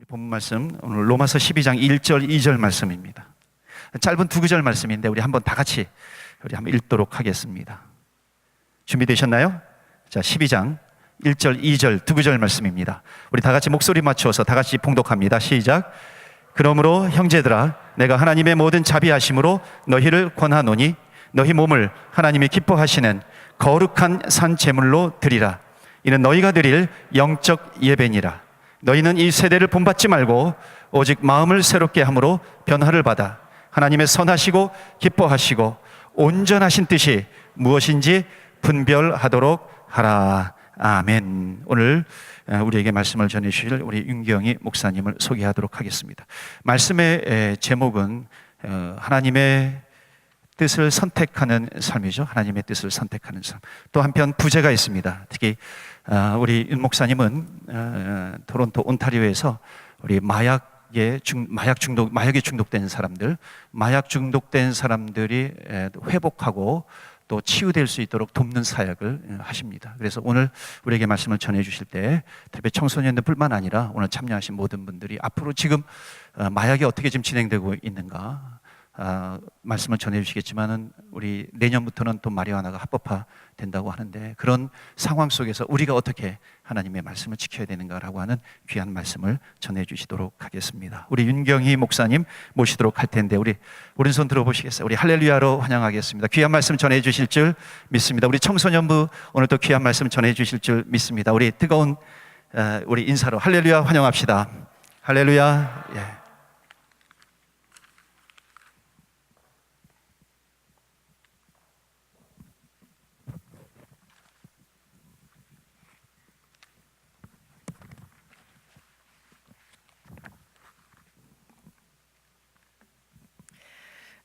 본문 말씀 오늘 로마서 12장 1절 2절 말씀입니다. 짧은 두 구절 말씀인데 우리 한번 다 같이 한번 읽도록 하겠습니다. 준비되셨나요? 자, 12장 1절 2절 두 구절 말씀입니다. 우리 다 같이 목소리 맞추어서 다 같이 봉독합니다. 시작. 그러므로 형제들아, 내가 하나님의 모든 자비하심으로 너희를 권하노니 너희 몸을 하나님이 기뻐하시는 거룩한 산 제물로 드리라. 이는 너희가 드릴 영적 예배니라. 너희는 이 세대를 본받지 말고 오직 마음을 새롭게 함으로 변화를 받아 하나님의 선하시고 기뻐하시고 온전하신 뜻이 무엇인지 분별하도록 하라. 아멘. 오늘 우리에게 말씀을 전해주실 우리 윤경희 목사님을 소개하도록 하겠습니다. 말씀의 제목은 하나님의 뜻을 선택하는 삶이죠. 하나님의 뜻을 선택하는 삶. 또 한편 부제가 있습니다. 특히 우리 윤 목사님은 토론토 온타리오에서 우리 마약에 중독된 사람들, 마약 중독된 사람들이 회복하고 또 치유될 수 있도록 돕는 사역을 하십니다. 그래서 오늘 우리에게 말씀을 전해 주실 때 특히 청소년들뿐만 아니라 오늘 참여하신 모든 분들이 앞으로 지금 마약이 어떻게 지금 진행되고 있는가 말씀을 전해 주시겠지만은 우리 내년부터는 또 마리화나가 합법화 된다고 하는데 그런 상황 속에서 우리가 어떻게 하나님의 말씀을 지켜야 되는가라고 하는 귀한 말씀을 전해 주시도록 하겠습니다. 우리 윤경희 목사님 모시도록 할 텐데 우리 오른손 들어보시겠어요? 우리 할렐루야로 환영하겠습니다. 귀한 말씀 전해 주실 줄 믿습니다. 우리 청소년부 오늘 또 귀한 말씀 전해 주실 줄 믿습니다. 우리 뜨거운 우리 인사로 할렐루야 환영합시다. 할렐루야. 예.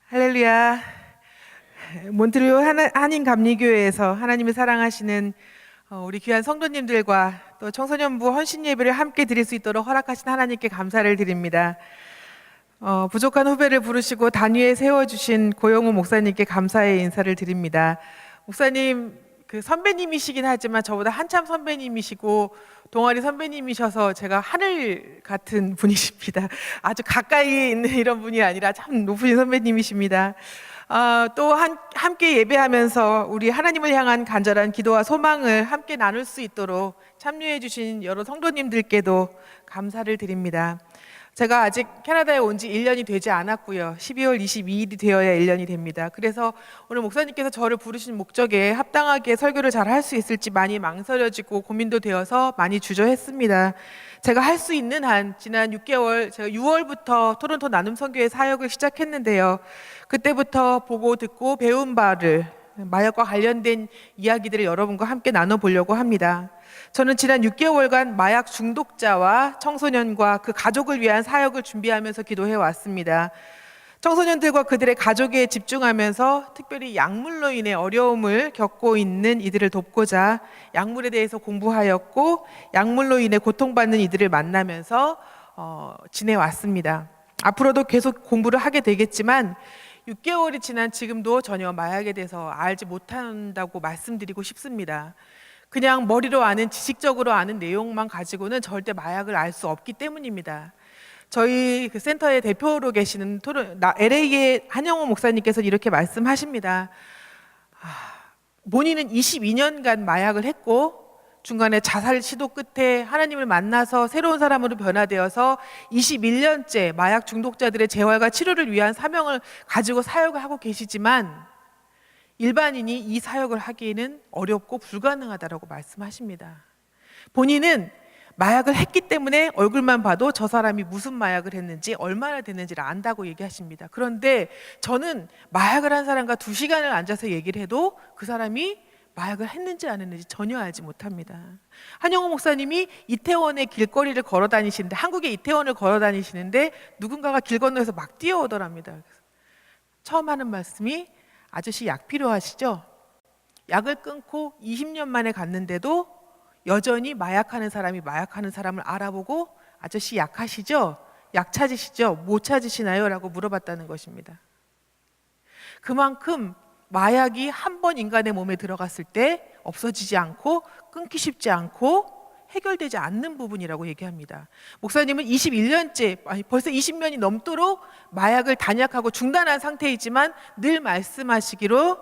할렐루야. 몬트리올 한인감리교회에서 하나님을 사랑하시는 우리 귀한 성도님들과 또 청소년부 헌신 예배를 함께 드릴 수 있도록 허락하신 하나님께 감사를 드립니다. 부족한 후배를 부르시고 단위에 세워주신 고영우 목사님께 감사의 인사를 드립니다. 목사님 그 선배님이시긴 하지만 저보다 한참 선배님이시고 동아리 선배님이셔서 제가 하늘 같은 분이십니다. 아주 가까이에 있는 이런 분이 아니라 참 높으신 선배님이십니다. 또 함께 예배하면서 우리 하나님을 향한 간절한 기도와 소망을 함께 나눌 수 있도록 참여해 주신 여러 성도님들께도 감사를 드립니다. 제가 아직 캐나다에 온 지 1년이 되지 않았고요. 12월 22일이 되어야 1년이 됩니다. 그래서 오늘 목사님께서 저를 부르신 목적에 합당하게 설교를 잘 할 수 있을지 많이 망설여지고 고민도 되어서 많이 주저했습니다. 제가 할 수 있는 한 지난 6개월, 제가 6월부터 토론토 나눔선교회 사역을 시작했는데요. 그때부터 보고 듣고 배운 바를 마약과 관련된 이야기들을 여러분과 함께 나눠보려고 합니다. 저는 지난 6개월간 마약 중독자와 청소년과 그 가족을 위한 사역을 준비하면서 기도해 왔습니다. 청소년들과 그들의 가족에 집중하면서 특별히 약물로 인해 어려움을 겪고 있는 이들을 돕고자 약물에 대해서 공부하였고 약물로 인해 고통받는 이들을 만나면서 지내왔습니다. 앞으로도 계속 공부를 하게 되겠지만 6개월이 지난 지금도 전혀 마약에 대해서 알지 못한다고 말씀드리고 싶습니다. 그냥 머리로 아는 지식적으로 아는 내용만 가지고는 절대 마약을 알 수 없기 때문입니다. 저희 그 센터의 대표로 계시는 LA의 한영호 목사님께서 이렇게 말씀하십니다. 본인은 22년간 마약을 했고 중간에 자살 시도 끝에 하나님을 만나서 새로운 사람으로 변화되어서 21년째 마약 중독자들의 재활과 치료를 위한 사명을 가지고 사역을 하고 계시지만 일반인이 이 사역을 하기에는 어렵고 불가능하다고 말씀하십니다. 본인은 마약을 했기 때문에 얼굴만 봐도 저 사람이 무슨 마약을 했는지 얼마나 됐는지를 안다고 얘기하십니다. 그런데 저는 마약을 한 사람과 2시간을 앉아서 얘기를 해도 그 사람이 마약을 했는지 안 했는지 전혀 알지 못합니다. 한영호 목사님이 이태원의 길거리를 걸어 다니시는데 한국의 이태원을 걸어 다니시는데 누군가가 길 건너에서 막 뛰어오더랍니다. 처음 하는 말씀이 아저씨 약 필요하시죠? 약을 끊고 20년 만에 갔는데도 여전히 마약하는 사람이 마약하는 사람을 알아보고 아저씨 약하시죠? 약 찾으시죠? 뭐 찾으시나요? 라고 물어봤다는 것입니다. 그만큼 마약이 한 번 인간의 몸에 들어갔을 때 없어지지 않고 끊기 쉽지 않고 해결되지 않는 부분이라고 얘기합니다. 목사님은 21년째, 벌써 20년이 넘도록 마약을 단약하고 중단한 상태이지만 늘 말씀하시기로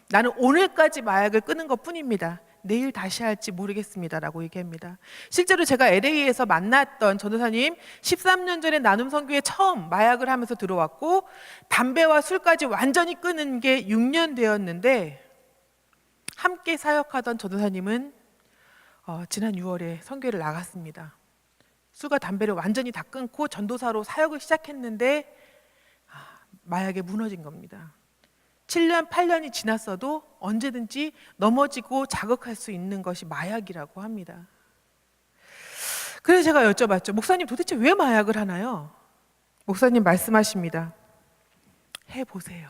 나는 오늘까지 마약을 끊은 것 뿐입니다. 내일 다시 할지 모르겠습니다라고 얘기합니다. 실제로 제가 LA에서 만났던 전도사님 13년 전에 나눔 선교에 처음 마약을 하면서 들어왔고 담배와 술까지 완전히 끊은 게 6년 되었는데 함께 사역하던 전도사님은 지난 6월에 선교를 나갔습니다. 술과 담배를 완전히 다 끊고 전도사로 사역을 시작했는데 마약에 무너진 겁니다. 7년, 8년이 지났어도 언제든지 넘어지고 자극할 수 있는 것이 마약이라고 합니다. 그래서 제가 여쭤봤죠. 목사님 도대체 왜 마약을 하나요? 목사님 말씀하십니다. 해보세요.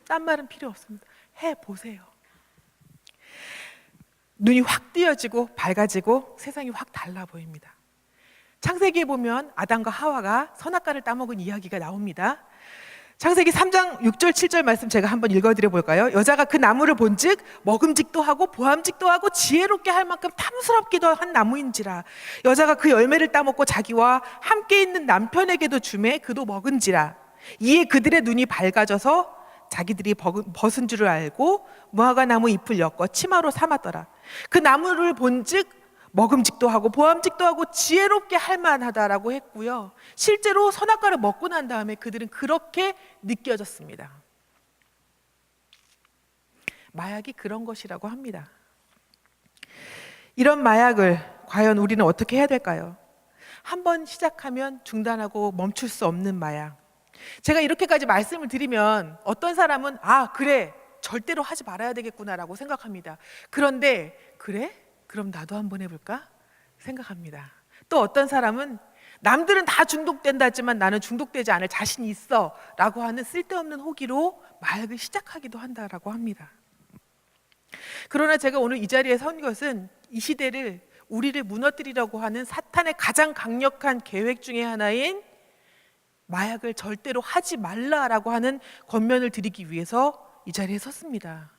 딴 말은 필요 없습니다. 해보세요. 눈이 확 띄어지고 밝아지고 세상이 확 달라 보입니다. 창세기에 보면 아담과 하와가 선악과를 따먹은 이야기가 나옵니다. 창세기 3장 6절 7절 말씀 제가 한번 읽어드려 볼까요? 여자가 그 나무를 본즉 먹음직도 하고 보암직도 하고 지혜롭게 할 만큼 탐스럽기도 한 나무인지라. 여자가 그 열매를 따먹고 자기와 함께 있는 남편에게도 주매 그도 먹은지라. 이에 그들의 눈이 밝아져서 자기들이 벗은 줄을 알고 무화과 나무 잎을 엮어 치마로 삼았더라. 그 나무를 본즉 먹음직도 하고 보암직도 하고 지혜롭게 할 만하다라고 했고요. 실제로 선악과를 먹고 난 다음에 그들은 그렇게 느껴졌습니다. 마약이 그런 것이라고 합니다. 이런 마약을 과연 우리는 어떻게 해야 될까요? 한번 시작하면 중단하고 멈출 수 없는 마약. 제가 이렇게까지 말씀을 드리면 어떤 사람은 그래 절대로 하지 말아야 되겠구나라고 생각합니다. 그런데 그래? 그럼 나도 한번 해볼까? 생각합니다. 또 어떤 사람은 남들은 다 중독된다지만 나는 중독되지 않을 자신이 있어 라고 하는 쓸데없는 호기로 마약을 시작하기도 한다라고 합니다. 그러나 제가 오늘 이 자리에 선 것은 이 시대를 우리를 무너뜨리려고 하는 사탄의 가장 강력한 계획 중에 하나인 마약을 절대로 하지 말라라고 하는 권면을 드리기 위해서 이 자리에 섰습니다.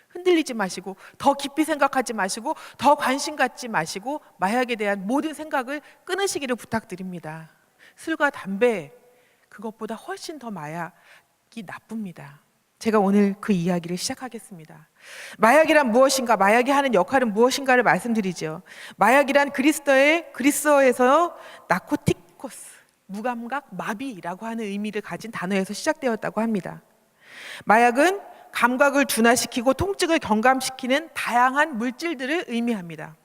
흔들리지 마시고 더 깊이 생각하지 마시고 더 관심 갖지 마시고 마약에 대한 모든 생각을 끊으시기를 부탁드립니다. 술과 담배 그것보다 훨씬 더 마약이 나쁩니다. 제가 오늘 그 이야기를 시작하겠습니다. 마약이란 무엇인가, 마약이 하는 역할은 무엇인가를 말씀드리죠. 마약이란 그리스어에서 나코티코스, 무감각, 마비라고 하는 의미를 가진 단어에서 시작되었다고 합니다. 마약은 감각을 둔화시키고 통증을 경감시키는 다양한 물질들을 의미합니다.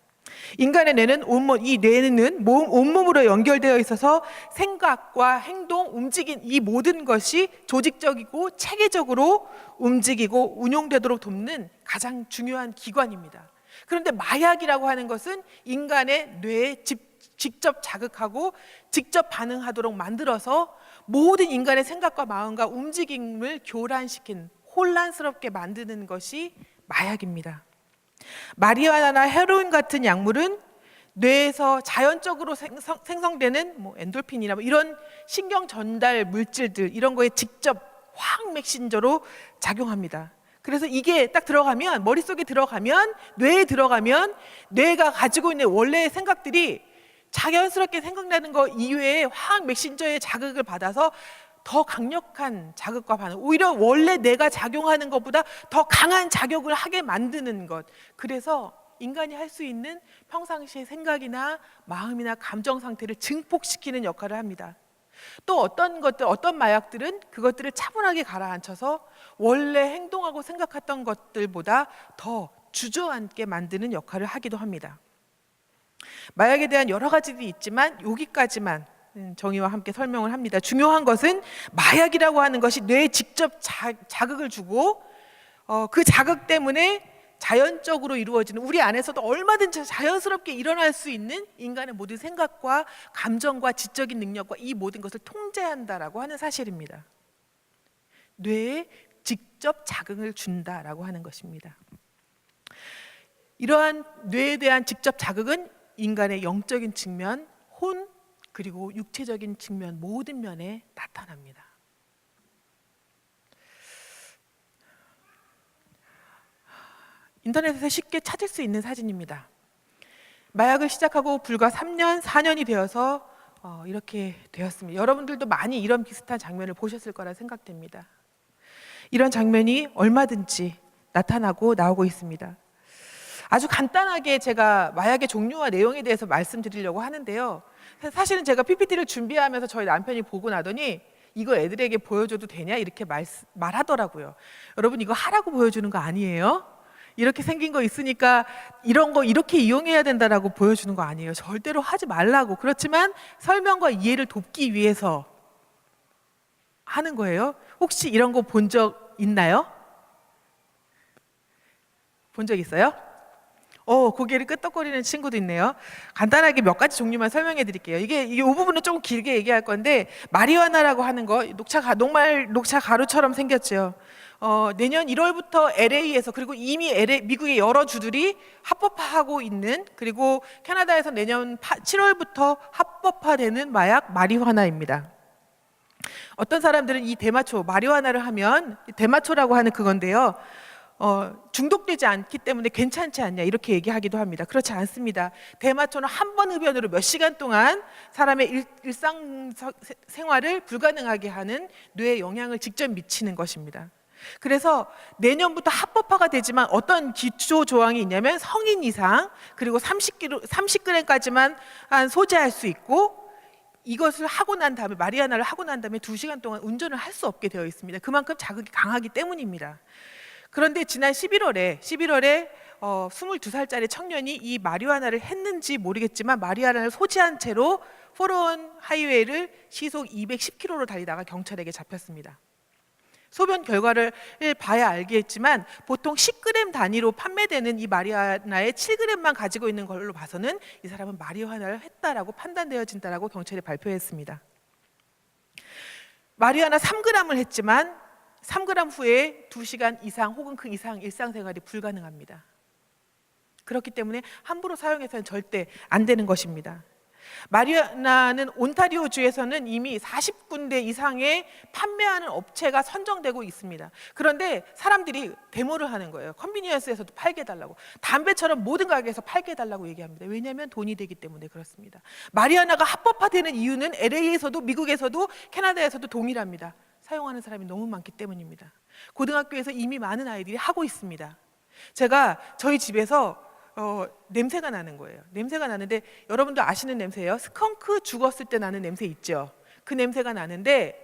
인간의 뇌는 온몸으로 연결되어 있어서 생각과 행동, 움직임 이 모든 것이 조직적이고 체계적으로 움직이고 운용되도록 돕는 가장 중요한 기관입니다. 그런데 마약이라고 하는 것은 인간의 뇌에 직접 자극하고 직접 반응하도록 만들어서 모든 인간의 생각과 마음과 움직임을 교란시킨 혼란스럽게 만드는 것이 마약입니다. 마리화나나 헤로인 같은 약물은 뇌에서 자연적으로 생성되는 엔돌핀이나 이런 신경 전달 물질들 이런 거에 직접 화학 메신저로 작용합니다. 그래서 이게 딱 들어가면 머릿속에 들어가면 뇌에 들어가면 뇌가 가지고 있는 원래의 생각들이 자연스럽게 생각나는 거 이외에 화학 메신저의 자극을 받아서 더 강력한 자극과 반응, 오히려 원래 내가 작용하는 것보다 더 강한 작용을 하게 만드는 것. 그래서 인간이 할 수 있는 평상시의 생각이나 마음이나 감정 상태를 증폭시키는 역할을 합니다. 또 어떤 마약들은 그것들을 차분하게 가라앉혀서 원래 행동하고 생각했던 것들보다 더 주저앉게 만드는 역할을 하기도 합니다. 마약에 대한 여러 가지들이 있지만 여기까지만 정의와 함께 설명을 합니다. 중요한 것은 마약이라고 하는 것이 뇌에 직접 자극을 주고 그 자극 때문에 자연적으로 이루어지는 우리 안에서도 얼마든지 자연스럽게 일어날 수 있는 인간의 모든 생각과 감정과 지적인 능력과 이 모든 것을 통제한다라고 하는 사실입니다. 뇌에 직접 자극을 준다라고 하는 것입니다. 이러한 뇌에 대한 직접 자극은 인간의 영적인 측면, 그리고 육체적인 측면 모든 면에 나타납니다. 인터넷에서 쉽게 찾을 수 있는 사진입니다. 마약을 시작하고 불과 3년, 4년이 되어서 이렇게 되었습니다. 여러분들도 많이 이런 비슷한 장면을 보셨을 거라 생각됩니다. 이런 장면이 얼마든지 나타나고 나오고 있습니다. 아주 간단하게 제가 마약의 종류와 내용에 대해서 말씀드리려고 하는데요. 사실은 제가 PPT를 준비하면서 저희 남편이 보고 나더니 이거 애들에게 보여줘도 되냐 이렇게 말하더라고요. 여러분 이거 하라고 보여주는 거 아니에요? 이렇게 생긴 거 있으니까 이런 거 이렇게 이용해야 된다라고 보여주는 거 아니에요. 절대로 하지 말라고. 그렇지만 설명과 이해를 돕기 위해서 하는 거예요. 혹시 이런 거 본 적 있나요? 본 적 있어요? 고개를 끄덕거리는 친구도 있네요. 간단하게 몇 가지 종류만 설명해 드릴게요. 이게 이 부분은 조금 길게 얘기할 건데, 마리화나라고 하는 거, 녹차 가루처럼 생겼죠. 내년 1월부터 LA에서, 그리고 이미 미국의 여러 주들이 합법화하고 있는, 그리고 캐나다에서 내년 7월부터 합법화되는 마약 마리화나입니다. 어떤 사람들은 이 대마초, 마리화나를 하면 대마초라고 하는 그건데요. 중독되지 않기 때문에 괜찮지 않냐 이렇게 얘기하기도 합니다. 그렇지 않습니다. 대마초는 한 번 흡연으로 몇 시간 동안 사람의 일상 생활을 불가능하게 하는 뇌에 영향을 직접 미치는 것입니다. 그래서 내년부터 합법화가 되지만 어떤 기초 조항이 있냐면 성인 이상, 그리고 30g까지만 소지할 수 있고, 이것을 하고 난 다음에, 마리화나를 하고 난 다음에 2시간 동안 운전을 할 수 없게 되어 있습니다. 그만큼 자극이 강하기 때문입니다. 그런데 지난 11월에 22살짜리 청년이 이 마리화나를 했는지 모르겠지만 마리화나를 소지한 채로 포로원 하이웨이를 시속 210km로 달리다가 경찰에게 잡혔습니다. 소변 결과를 봐야 알겠지만 보통 10g 단위로 판매되는 이 마리화나의 7g만 가지고 있는 걸로 봐서는 이 사람은 마리화나를 했다라고 판단되어진다라고 경찰이 발표했습니다. 마리화나 3g을 했지만 3g 후에 2시간 이상 혹은 그 이상 일상생활이 불가능합니다. 그렇기 때문에 함부로 사용해서는 절대 안 되는 것입니다. 마리화나는 온타리오주에서는 이미 40군데 이상의 판매하는 업체가 선정되고 있습니다. 그런데 사람들이 데모를 하는 거예요. 컨비니언스에서도 팔게 해달라고, 담배처럼 모든 가게에서 팔게 해달라고 얘기합니다. 왜냐하면 돈이 되기 때문에 그렇습니다. 마리화나가 합법화되는 이유는 LA에서도, 미국에서도, 캐나다에서도 동일합니다. 사용하는 사람이 너무 많기 때문입니다. 고등학교에서 이미 많은 아이들이 하고 있습니다. 제가 저희 집에서 냄새가 나는 거예요. 냄새가 나는데 여러분도 아시는 냄새예요. 스컹크 죽었을 때 나는 냄새 있죠. 그 냄새가 나는데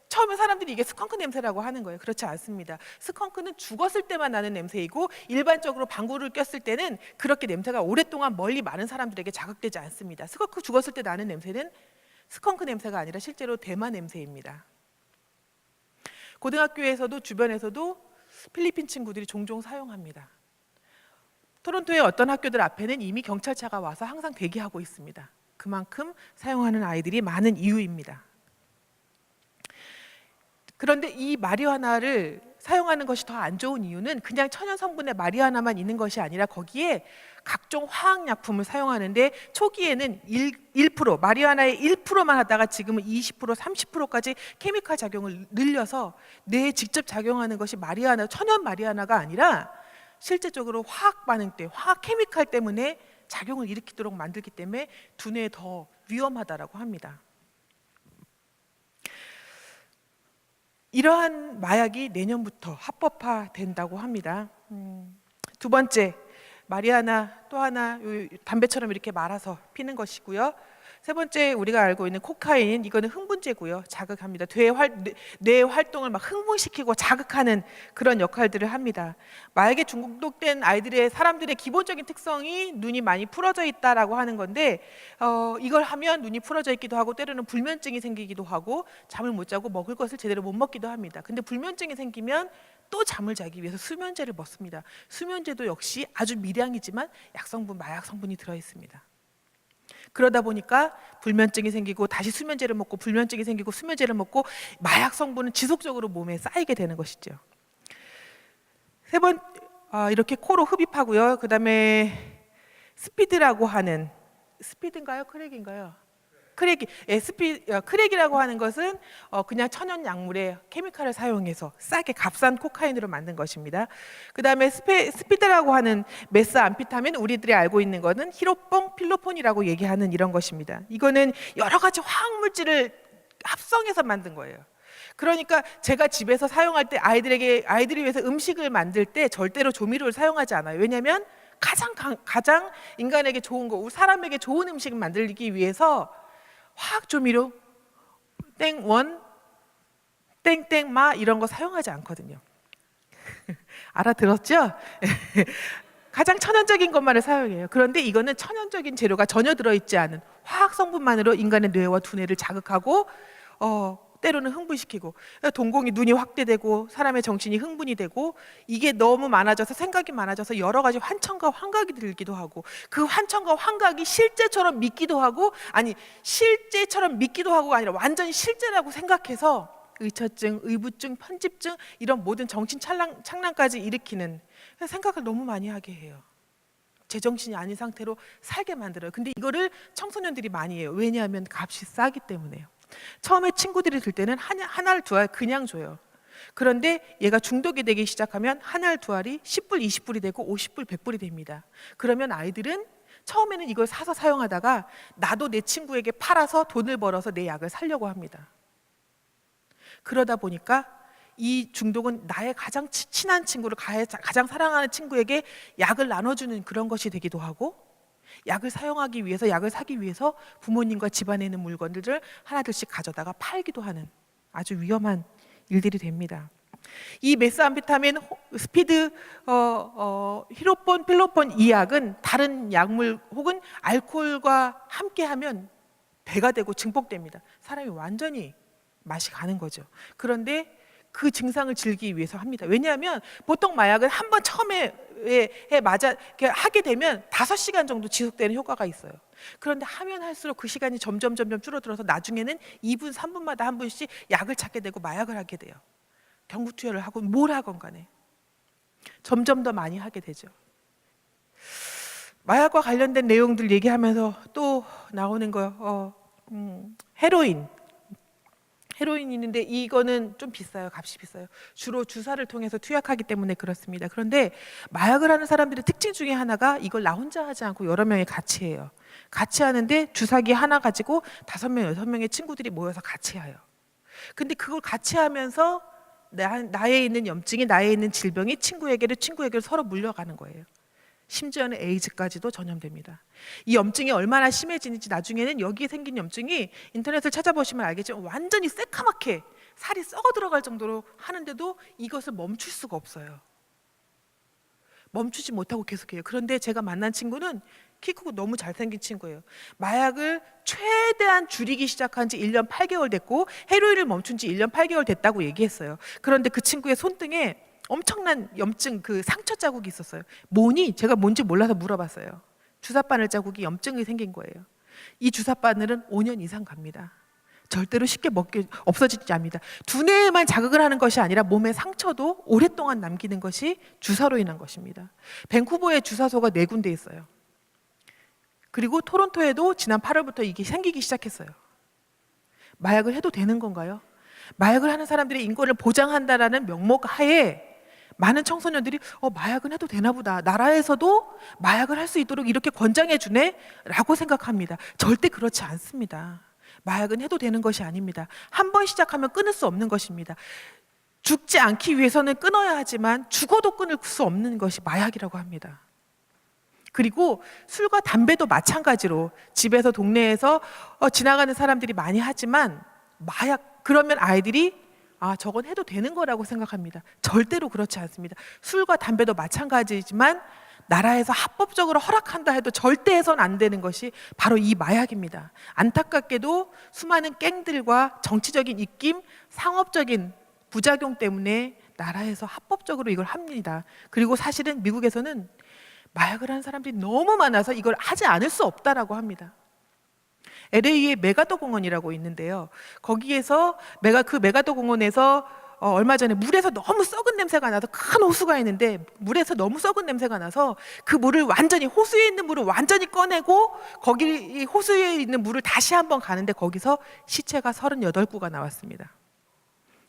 처음에 사람들이 이게 스컹크 냄새라고 하는 거예요. 그렇지 않습니다. 스컹크는 죽었을 때만 나는 냄새이고 일반적으로 방구를 꼈을 때는 그렇게 냄새가 오랫동안 멀리 많은 사람들에게 자극되지 않습니다. 스컹크 죽었을 때 나는 냄새는 스컹크 냄새가 아니라 실제로 대마 냄새입니다. 고등학교에서도 주변에서도 필리핀 친구들이 종종 사용합니다. 토론토의 어떤 학교들 앞에는 이미 경찰차가 와서 항상 대기하고 있습니다. 그만큼 사용하는 아이들이 많은 이유입니다. 그런데 이 마리화나를 사용하는 것이 더 안 좋은 이유는 그냥 천연 성분의 마리화나만 있는 것이 아니라 거기에 각종 화학약품을 사용하는데 초기에는 1%, 마리화나의 1%만 하다가 지금은 20%, 30%까지 케미칼 작용을 늘려서 뇌에 직접 작용하는 것이 천연 마리화나가 아니라 실제적으로 화학 반응 때, 화학 케미칼 때문에 작용을 일으키도록 만들기 때문에 두뇌에 더 위험하다라고 합니다. 이러한 마약이 내년부터 합법화된다고 합니다. 두 번째, 마리화나 또 하나 담배처럼 이렇게 말아서 피는 것이고요. 세 번째, 우리가 알고 있는 코카인, 이거는 흥분제고요. 자극합니다. 뇌의 활동을 막 흥분시키고 자극하는 그런 역할들을 합니다. 마약에 중독된 사람들의 기본적인 특성이 눈이 많이 풀어져 있다라고 하는 건데, 이걸 하면 눈이 풀어져 있기도 하고 때로는 불면증이 생기기도 하고 잠을 못 자고 먹을 것을 제대로 못 먹기도 합니다. 근데 불면증이 생기면 또 잠을 자기 위해서 수면제를 먹습니다. 수면제도 역시 아주 미량이지만 마약 성분이 들어 있습니다. 그러다 보니까 불면증이 생기고 다시 수면제를 먹고 불면증이 생기고 수면제를 먹고 마약 성분은 지속적으로 몸에 쌓이게 되는 것이죠. 이렇게 코로 흡입하고요. 그 다음에 스피드라고 하는, 스피드인가요? 크랙인가요? 크랙이라고 하는 것은 그냥 천연 약물에 케미칼을 사용해서 싸게 값싼 코카인으로 만든 것입니다. 그 다음에 스피드라고 하는 메스암피타민, 우리들이 알고 있는 것은 히로뽕 필로폰이라고 얘기하는 이런 것입니다. 이거는 여러 가지 화학물질을 합성해서 만든 거예요. 그러니까 제가 집에서 사용할 때 아이들을 위해서 음식을 만들 때 절대로 조미료를 사용하지 않아요. 왜냐하면 가장 인간에게 좋은 거, 우리 사람에게 좋은 음식을 만들기 위해서 화학 조미료 땡원, 땡땡마 이런 거 사용하지 않거든요. 알아들었죠? 가장 천연적인 것만을 사용해요. 그런데 이거는 천연적인 재료가 전혀 들어있지 않은 화학 성분만으로 인간의 뇌와 두뇌를 자극하고 때로는 흥분시키고, 동공이 눈이 확대되고 사람의 정신이 흥분이 되고, 이게 너무 많아져서 생각이 많아져서 여러 가지 환청과 환각이 들기도 하고, 그 환청과 환각이 실제처럼 믿기도 하고, 아니 실제처럼 믿기도 하고가 아니라 완전히 실제라고 생각해서 의처증, 의부증, 편집증 이런 모든 정신 착란까지 일으키는, 생각을 너무 많이 하게 해요. 제정신이 아닌 상태로 살게 만들어요. 근데 이거를 청소년들이 많이 해요. 왜냐하면 값이 싸기 때문에요. 처음에 친구들이 들 때는 한 알 두 알 그냥 줘요. 그런데 얘가 중독이 되기 시작하면 한 알 두 알이 10불, 20불이 되고 50불, 100불이 됩니다. 그러면 아이들은 처음에는 이걸 사서 사용하다가 나도 내 친구에게 팔아서 돈을 벌어서 내 약을 사려고 합니다. 그러다 보니까 이 중독은 나의 가장 친한 친구를, 가장 사랑하는 친구에게 약을 나눠주는 그런 것이 되기도 하고, 약을 사용하기 위해서, 약을 사기 위해서 부모님과 집안에 있는 물건들을 하나둘씩 가져다가 팔기도 하는 아주 위험한 일들이 됩니다. 이 메스암페타민, 스피드, 히로폰, 필로폰 이 약은 다른 약물 혹은 알코올과 함께하면 배가 되고 증폭됩니다. 사람이 완전히 맛이 가는 거죠. 그런데 그 증상을 즐기기 위해서 합니다. 왜냐하면 보통 마약은 한 번 처음에 하게 되면 5시간 정도 지속되는 효과가 있어요. 그런데 하면 할수록 그 시간이 점점 줄어들어서 나중에는 2분, 3분마다 한 분씩 약을 찾게 되고 마약을 하게 돼요. 경구투여를 하고 뭘 하건 간에 점점 더 많이 하게 되죠. 마약과 관련된 내용들 얘기하면서 또 나오는 거, 헤로인이 있는데 이거는 좀 비싸요. 값이 비싸요. 주로 주사를 통해서 투약하기 때문에 그렇습니다. 그런데 마약을 하는 사람들의 특징 중에 하나가 이걸 나 혼자 하지 않고 여러 명이 같이 해요. 같이 하는데 주사기 하나 가지고 5명, 6명의 친구들이 모여서 같이 해요. 근데 그걸 같이 하면서 나에 있는 염증이, 나에 있는 질병이 친구에게로 서로 물려가는 거예요. 심지어는 에이즈까지도 전염됩니다. 이 염증이 얼마나 심해지는지 나중에는 여기에 생긴 염증이 인터넷을 찾아보시면 알겠지만 완전히 새카맣게 살이 썩어 들어갈 정도로 하는데도 이것을 멈출 수가 없어요. 멈추지 못하고 계속해요. 그런데 제가 만난 친구는 키 크고 너무 잘생긴 친구예요. 마약을 최대한 줄이기 시작한 지 1년 8개월 됐고 헤로인을 멈춘 지 1년 8개월 됐다고 얘기했어요. 그런데 그 친구의 손등에 엄청난 염증, 그 상처 자국이 있었어요. 제가 뭔지 몰라서 물어봤어요. 주사바늘 자국이 염증이 생긴 거예요. 이 주사바늘은 5년 이상 갑니다. 절대로 쉽게 없어지지 않습니다. 두뇌에만 자극을 하는 것이 아니라 몸의 상처도 오랫동안 남기는 것이 주사로 인한 것입니다. 밴쿠버에 주사소가 4군데 있어요. 그리고 토론토에도 지난 8월부터 이게 생기기 시작했어요. 마약을 해도 되는 건가요? 마약을 하는 사람들의 인권을 보장한다라는 명목 하에 많은 청소년들이 마약은 해도 되나 보다, 나라에서도 마약을 할 수 있도록 이렇게 권장해 주네 라고 생각합니다. 절대 그렇지 않습니다. 마약은 해도 되는 것이 아닙니다. 한 번 시작하면 끊을 수 없는 것입니다. 죽지 않기 위해서는 끊어야 하지만 죽어도 끊을 수 없는 것이 마약이라고 합니다. 그리고 술과 담배도 마찬가지로 집에서 동네에서 지나가는 사람들이 많이 하지만 그러면 아이들이 저건 해도 되는 거라고 생각합니다. 절대로 그렇지 않습니다. 술과 담배도 마찬가지지만 나라에서 합법적으로 허락한다 해도 절대 해서는 안 되는 것이 바로 이 마약입니다. 안타깝게도 수많은 갱들과 정치적인 입김, 상업적인 부작용 때문에 나라에서 합법적으로 이걸 합니다. 그리고 사실은 미국에서는 마약을 하는 사람들이 너무 많아서 이걸 하지 않을 수 없다라고 합니다. LA에 메가더 공원이라고 있는데요. 거기에서 메가더 공원에서 얼마 전에 물에서 너무 썩은 냄새가 나서 큰 호수가 있는데 물에서 너무 썩은 냄새가 나서 그 물을 완전히 호수에 있는 물을 완전히 꺼내고 거기 이 호수에 있는 물을 다시 한번 가는데 거기서 시체가 38구가 나왔습니다.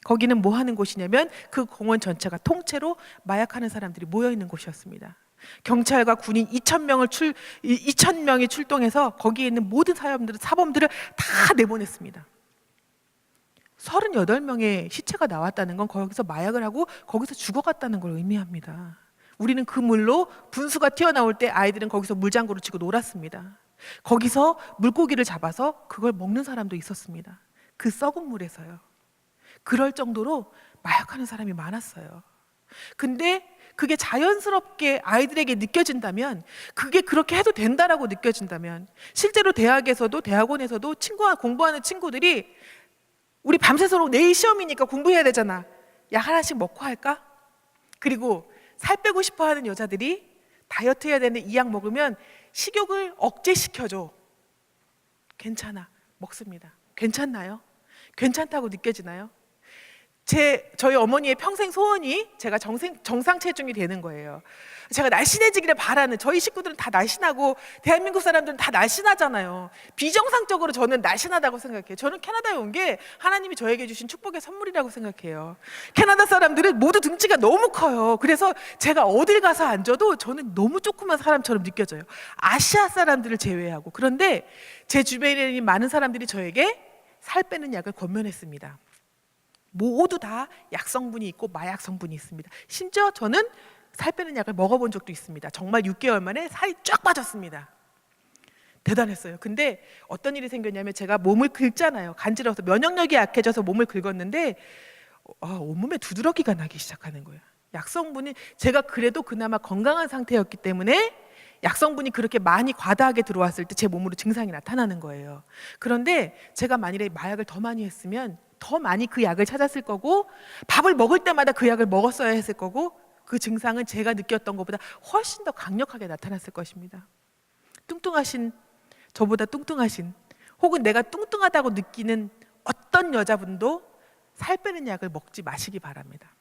거기는 뭐 하는 곳이냐면 그 공원 전체가 통째로 마약하는 사람들이 모여 있는 곳이었습니다. 경찰과 군인 2,000명이 출동해서 거기에 있는 모든 사범들을 다 내보냈습니다. 38명의 시체가 나왔다는 건 거기서 마약을 하고 거기서 죽어갔다는 걸 의미합니다. 우리는 그 물로 분수가 튀어나올 때 아이들은 거기서 물장구를 치고 놀았습니다. 거기서 물고기를 잡아서 그걸 먹는 사람도 있었습니다. 그 썩은 물에서요. 그럴 정도로 마약하는 사람이 많았어요. 근데 그게 자연스럽게 아이들에게 느껴진다면, 그게 그렇게 해도 된다라고 느껴진다면, 실제로 대학에서도 대학원에서도 공부하는 친구들이 우리 밤새도록 내일 시험이니까 공부해야 되잖아. 약 하나씩 먹고 할까? 그리고 살 빼고 싶어 하는 여자들이 다이어트 해야 되는데 이 약 먹으면 식욕을 억제시켜줘. 괜찮아. 먹습니다. 괜찮나요? 괜찮다고 느껴지나요? 저희 어머니의 평생 소원이 제가 정상 체중이 되는 거예요. 제가 날씬해지기를 바라는, 저희 식구들은 다 날씬하고 대한민국 사람들은 다 날씬하잖아요. 비정상적으로 저는 날씬하다고 생각해요. 저는 캐나다에 온 게 하나님이 저에게 주신 축복의 선물이라고 생각해요. 캐나다 사람들은 모두 등치가 너무 커요. 그래서 제가 어딜 가서 앉아도 저는 너무 조그만 사람처럼 느껴져요. 아시아 사람들을 제외하고. 그런데 제 주변에 있는 많은 사람들이 저에게 살 빼는 약을 권면했습니다. 모두 다 약성분이 있고 마약 성분이 있습니다. 심지어 저는 살 빼는 약을 먹어본 적도 있습니다. 정말 6개월 만에 살이 쫙 빠졌습니다. 대단했어요. 근데 어떤 일이 생겼냐면 제가 몸을 긁잖아요. 간지러워서 면역력이 약해져서 몸을 긁었는데 온몸에 두드러기가 나기 시작하는 거예요. 약성분이, 제가 그래도 그나마 건강한 상태였기 때문에 약성분이 그렇게 많이 과다하게 들어왔을 때 제 몸으로 증상이 나타나는 거예요. 그런데 제가 만일에 마약을 더 많이 했으면 더 많이 그 약을 찾았을 거고, 밥을 먹을 때마다 그 약을 먹었어야 했을 거고, 그 증상은 제가 느꼈던 것보다 훨씬 더 강력하게 나타났을 것입니다. 뚱뚱하신, 저보다 뚱뚱하신, 혹은 내가 뚱뚱하다고 느끼는 어떤 여자분도 살 빼는 약을 먹지 마시기 바랍니다.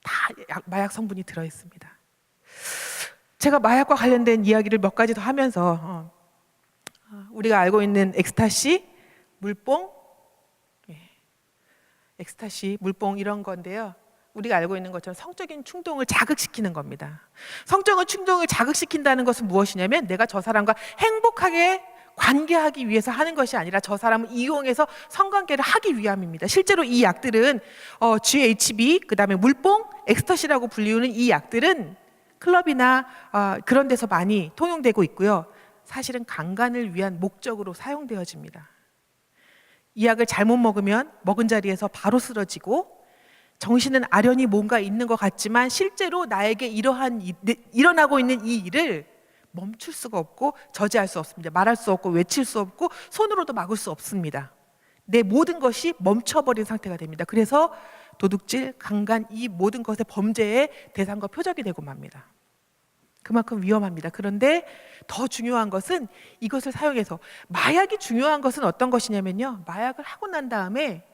다 마약 성분이 들어있습니다. 제가 마약과 관련된 이야기를 몇 가지 더 하면서 우리가 알고 있는 엑스타시, 물뽕, 엑스타시, 물뽕 이런 건데요. 우리가 알고 있는 것처럼 성적인 충동을 자극시키는 겁니다. 성적인 충동을 자극시킨다는 것은 무엇이냐면 내가 저 사람과 행복하게 관계하기 위해서 하는 것이 아니라 저 사람을 이용해서 성관계를 하기 위함입니다. 실제로 이 약들은 GHB, 그다음에 물뽕, 엑스타시라고 불리우는 이 약들은 클럽이나 그런 데서 많이 통용되고 있고요. 사실은 강간을 위한 목적으로 사용되어집니다. 이 약을 잘못 먹으면 먹은 자리에서 바로 쓰러지고, 정신은 아련히 뭔가 있는 것 같지만 실제로 나에게 일어나고 있는 이 일을 멈출 수가 없고 저지할 수 없습니다. 말할 수 없고 외칠 수 없고 손으로도 막을 수 없습니다. 내 모든 것이 멈춰버린 상태가 됩니다. 그래서 도둑질, 강간, 이 모든 것의 범죄의 대상과 표적이 되고 맙니다. 그만큼 위험합니다. 그런데 더 중요한 것은 이것을 사용해서, 마약이 중요한 것은 어떤 것이냐면요, 마약을 하고 난 다음에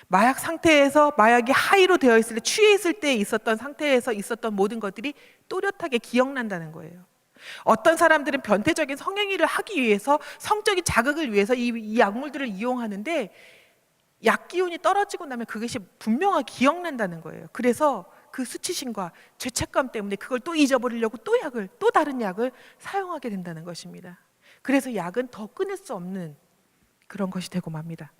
마약 상태에서, 마약이 하이로 되어 있을 때, 취해 있을 때 있었던 상태에서 있었던 모든 것들이 또렷하게 기억난다는 거예요. 어떤 사람들은 변태적인 성행위를 하기 위해서, 성적인 자극을 위해서 이 약물들을 이용하는데 약 기운이 떨어지고 나면 그것이 분명하게 기억난다는 거예요. 그래서 그 수치심과 죄책감 때문에 그걸 또 잊어버리려고 또 다른 약을 사용하게 된다는 것입니다. 그래서 약은 더 끊을 수 없는 그런 것이 되고 맙니다.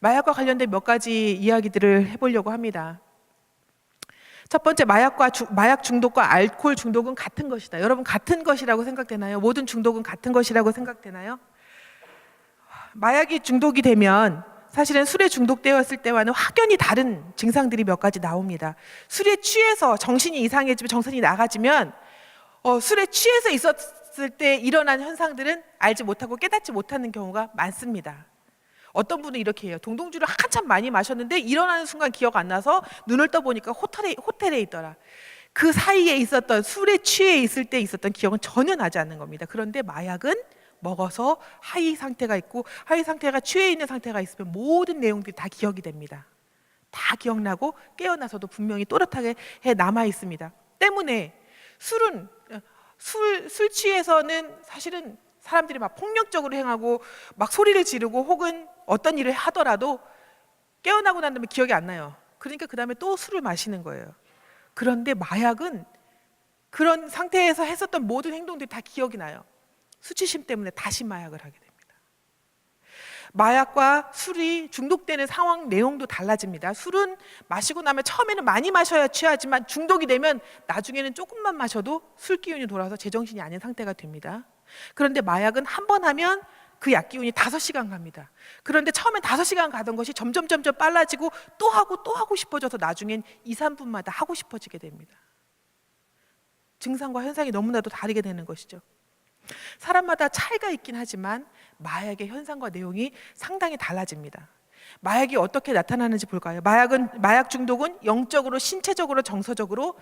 마약과 관련된 몇 가지 이야기들을 해보려고 합니다. 첫 번째, 마약 중독과 알코올 중독은 같은 것이다. 여러분, 같은 것이라고 생각되나요? 모든 중독은 같은 것이라고 생각되나요? 마약이 중독이 되면 사실은 술에 중독되었을 때와는 확연히 다른 증상들이 몇 가지 나옵니다. 술에 취해서 정신이 이상해지면, 정신이 나가지면 술에 취해서 있었을 때 일어난 현상들은 알지 못하고 깨닫지 못하는 경우가 많습니다. 어떤 분은 이렇게 해요. 동동주를 한참 많이 마셨는데 일어나는 순간 기억 안 나서 눈을 떠보니까 호텔에 있더라. 그 사이에 있었던, 술에 취해 있을 때 있었던 기억은 전혀 나지 않는 겁니다. 그런데 마약은 먹어서 하이 상태가 있고, 하이 상태가 취해 있는 상태가 있으면 모든 내용들이 다 기억이 됩니다. 다 기억나고 깨어나서도 분명히 또렷하게 남아 있습니다. 때문에 술 취해서는 사실은 사람들이 막 폭력적으로 행하고 막 소리를 지르고 혹은 어떤 일을 하더라도 깨어나고 난 다음에 기억이 안 나요. 그러니까 그 다음에 또 술을 마시는 거예요. 그런데 마약은 그런 상태에서 했었던 모든 행동들이 다 기억이 나요. 수치심 때문에 다시 마약을 하게 됩니다. 마약과 술이 중독되는 상황 내용도 달라집니다. 술은 마시고 나면 처음에는 많이 마셔야 취하지만 중독이 되면 나중에는 조금만 마셔도 술 기운이 돌아서 제정신이 아닌 상태가 됩니다. 그런데 마약은 한 번 하면 그 약 기운이 5시간 갑니다. 그런데 처음엔 5시간 가던 것이 점점 빨라지고 또 하고 싶어져서 나중엔 2, 3분마다 하고 싶어지게 됩니다. 증상과 현상이 너무나도 다르게 되는 것이죠. 사람마다 차이가 있긴 하지만 마약의 현상과 내용이 상당히 달라집니다. 마약이 어떻게 나타나는지 볼까요? 마약 중독은 영적으로, 신체적으로, 정서적으로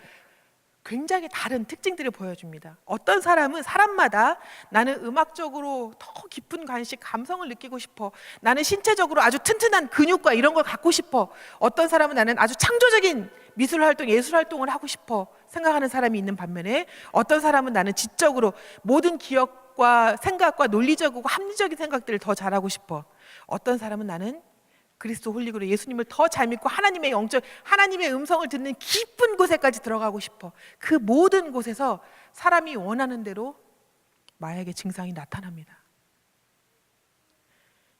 굉장히 다른 특징들을 보여줍니다. 어떤 사람은 사람마다 나는 음악적으로 더 깊은 관심, 감성을 느끼고 싶어. 나는 신체적으로 아주 튼튼한 근육과 이런 걸 갖고 싶어. 어떤 사람은 나는 아주 창조적인 미술 활동, 예술 활동을 하고 싶어 생각하는 사람이 있는 반면에 어떤 사람은 나는 지적으로 모든 기억과 생각과 논리적이고 합리적인 생각들을 더 잘하고 싶어. 어떤 사람은 나는 그리스도 홀릭으로 예수님을 더 잘 믿고 하나님의 음성을 듣는 깊은 곳에까지 들어가고 싶어. 그 모든 곳에서 사람이 원하는 대로 마약의 증상이 나타납니다.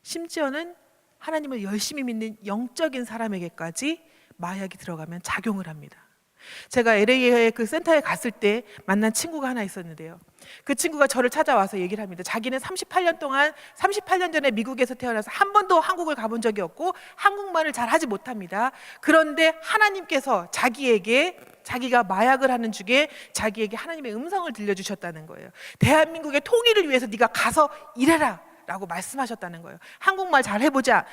심지어는 하나님을 열심히 믿는 영적인 사람에게까지 마약이 들어가면 작용을 합니다. 제가 LA의 그 센터에 갔을 때 만난 친구가 하나 있었는데요. 그 친구가 저를 찾아와서 얘기를 합니다. 자기는 38년 전에 미국에서 태어나서 한 번도 한국을 가본 적이 없고 한국말을 잘 하지 못합니다. 그런데 하나님께서 자기가 마약을 하는 중에 자기에게 하나님의 음성을 들려주셨다는 거예요. 대한민국의 통일을 위해서 네가 가서 일해라 라고 말씀하셨다는 거예요. 한국말 잘 해보자.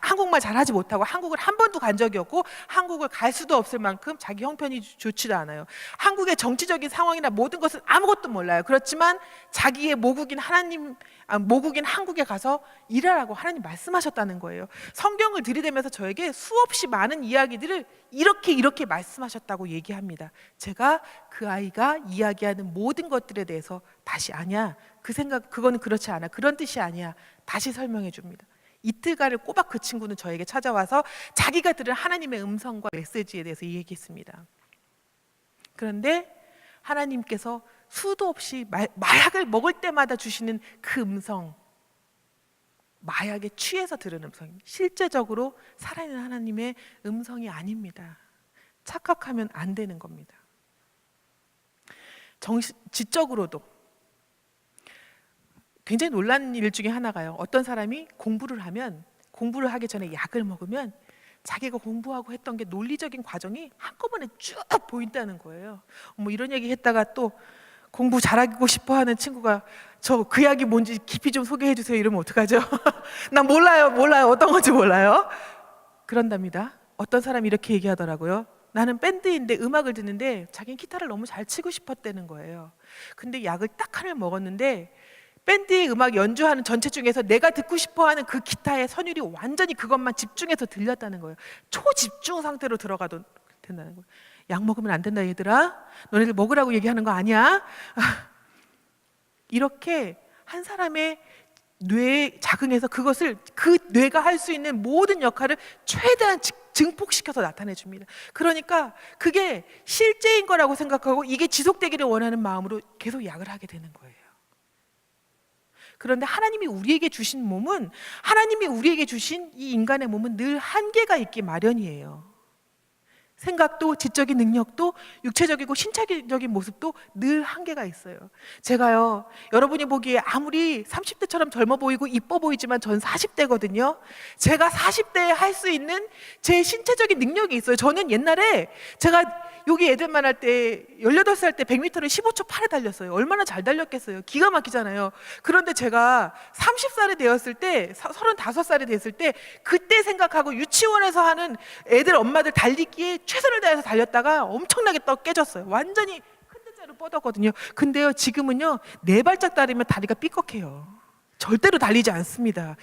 한국말 잘하지 못하고 한국을 한 번도 간 적이 없고 한국을 갈 수도 없을 만큼 자기 형편이 좋지도 않아요. 한국의 정치적인 상황이나 모든 것은 아무것도 몰라요. 그렇지만 자기의 모국인 한국에 가서 일하라고 하나님 말씀하셨다는 거예요. 성경을 들이대면서 저에게 수없이 많은 이야기들을 이렇게 말씀하셨다고 얘기합니다. 제가 그 아이가 이야기하는 모든 것들에 대해서 다시 아니야. 그거는 그렇지 않아. 그런 뜻이 아니야. 다시 설명해 줍니다. 이틀간을 꼬박 그 친구는 저에게 찾아와서 자기가 들은 하나님의 음성과 메시지에 대해서 얘기했습니다. 그런데 하나님께서 수도 없이 마약을 먹을 때마다 주시는 그 음성, 마약에 취해서 들은 음성, 실제적으로 살아있는 하나님의 음성이 아닙니다. 착각하면 안 되는 겁니다. 지적으로도 굉장히 놀란 일 중에 하나가요. 어떤 사람이 공부를 하기 전에 약을 먹으면 자기가 공부하고 했던 게 논리적인 과정이 한꺼번에 쭉 보인다는 거예요. 이런 얘기 했다가 또 공부 잘하고 싶어 하는 친구가 저 그 약이 뭔지 깊이 좀 소개해 주세요 이러면 어떡하죠? 난 몰라요. 어떤 건지 몰라요. 그런답니다. 어떤 사람이 이렇게 얘기하더라고요. 나는 밴드인데 음악을 듣는데 자기는 기타를 너무 잘 치고 싶었다는 거예요. 근데 약을 딱 하나 먹었는데 밴드의 음악 연주하는 전체 중에서 내가 듣고 싶어하는 그 기타의 선율이 완전히 그것만 집중해서 들렸다는 거예요. 초집중 상태로 들어가도 된다는 거예요. 약 먹으면 안 된다 얘들아. 너네들 먹으라고 얘기하는 거 아니야. 이렇게 한 사람의 뇌에 작용해서 그것을 그 뇌가 할 수 있는 모든 역할을 최대한 증폭시켜서 나타내 줍니다. 그러니까 그게 실제인 거라고 생각하고 이게 지속되기를 원하는 마음으로 계속 약을 하게 되는 거예요. 그런데 하나님이 우리에게 주신 이 인간의 몸은 늘 한계가 있기 마련이에요. 생각도 지적인 능력도 육체적이고 신체적인 모습도 늘 한계가 있어요. 제가요, 여러분이 보기에 아무리 30대처럼 젊어 보이고 이뻐 보이지만 전 40대거든요. 제가 40대에 할 수 있는 제 신체적인 능력이 있어요. 저는 옛날에 제가 여기 애들만 할 때 18살 때 100m를 15초 8에 달렸어요. 얼마나 잘 달렸겠어요. 기가 막히잖아요. 그런데 제가 30살이 되었을 때 35살이 됐을 때 그때 생각하고 유치원에서 하는 애들 엄마들 달리기에 최선을 다해서 달렸다가 엄청나게 깨졌어요. 완전히 큰 대자로 뻗었거든요. 근데요 지금은요 4발짝 다리면 다리가 삐걱해요. 절대로 달리지 않습니다.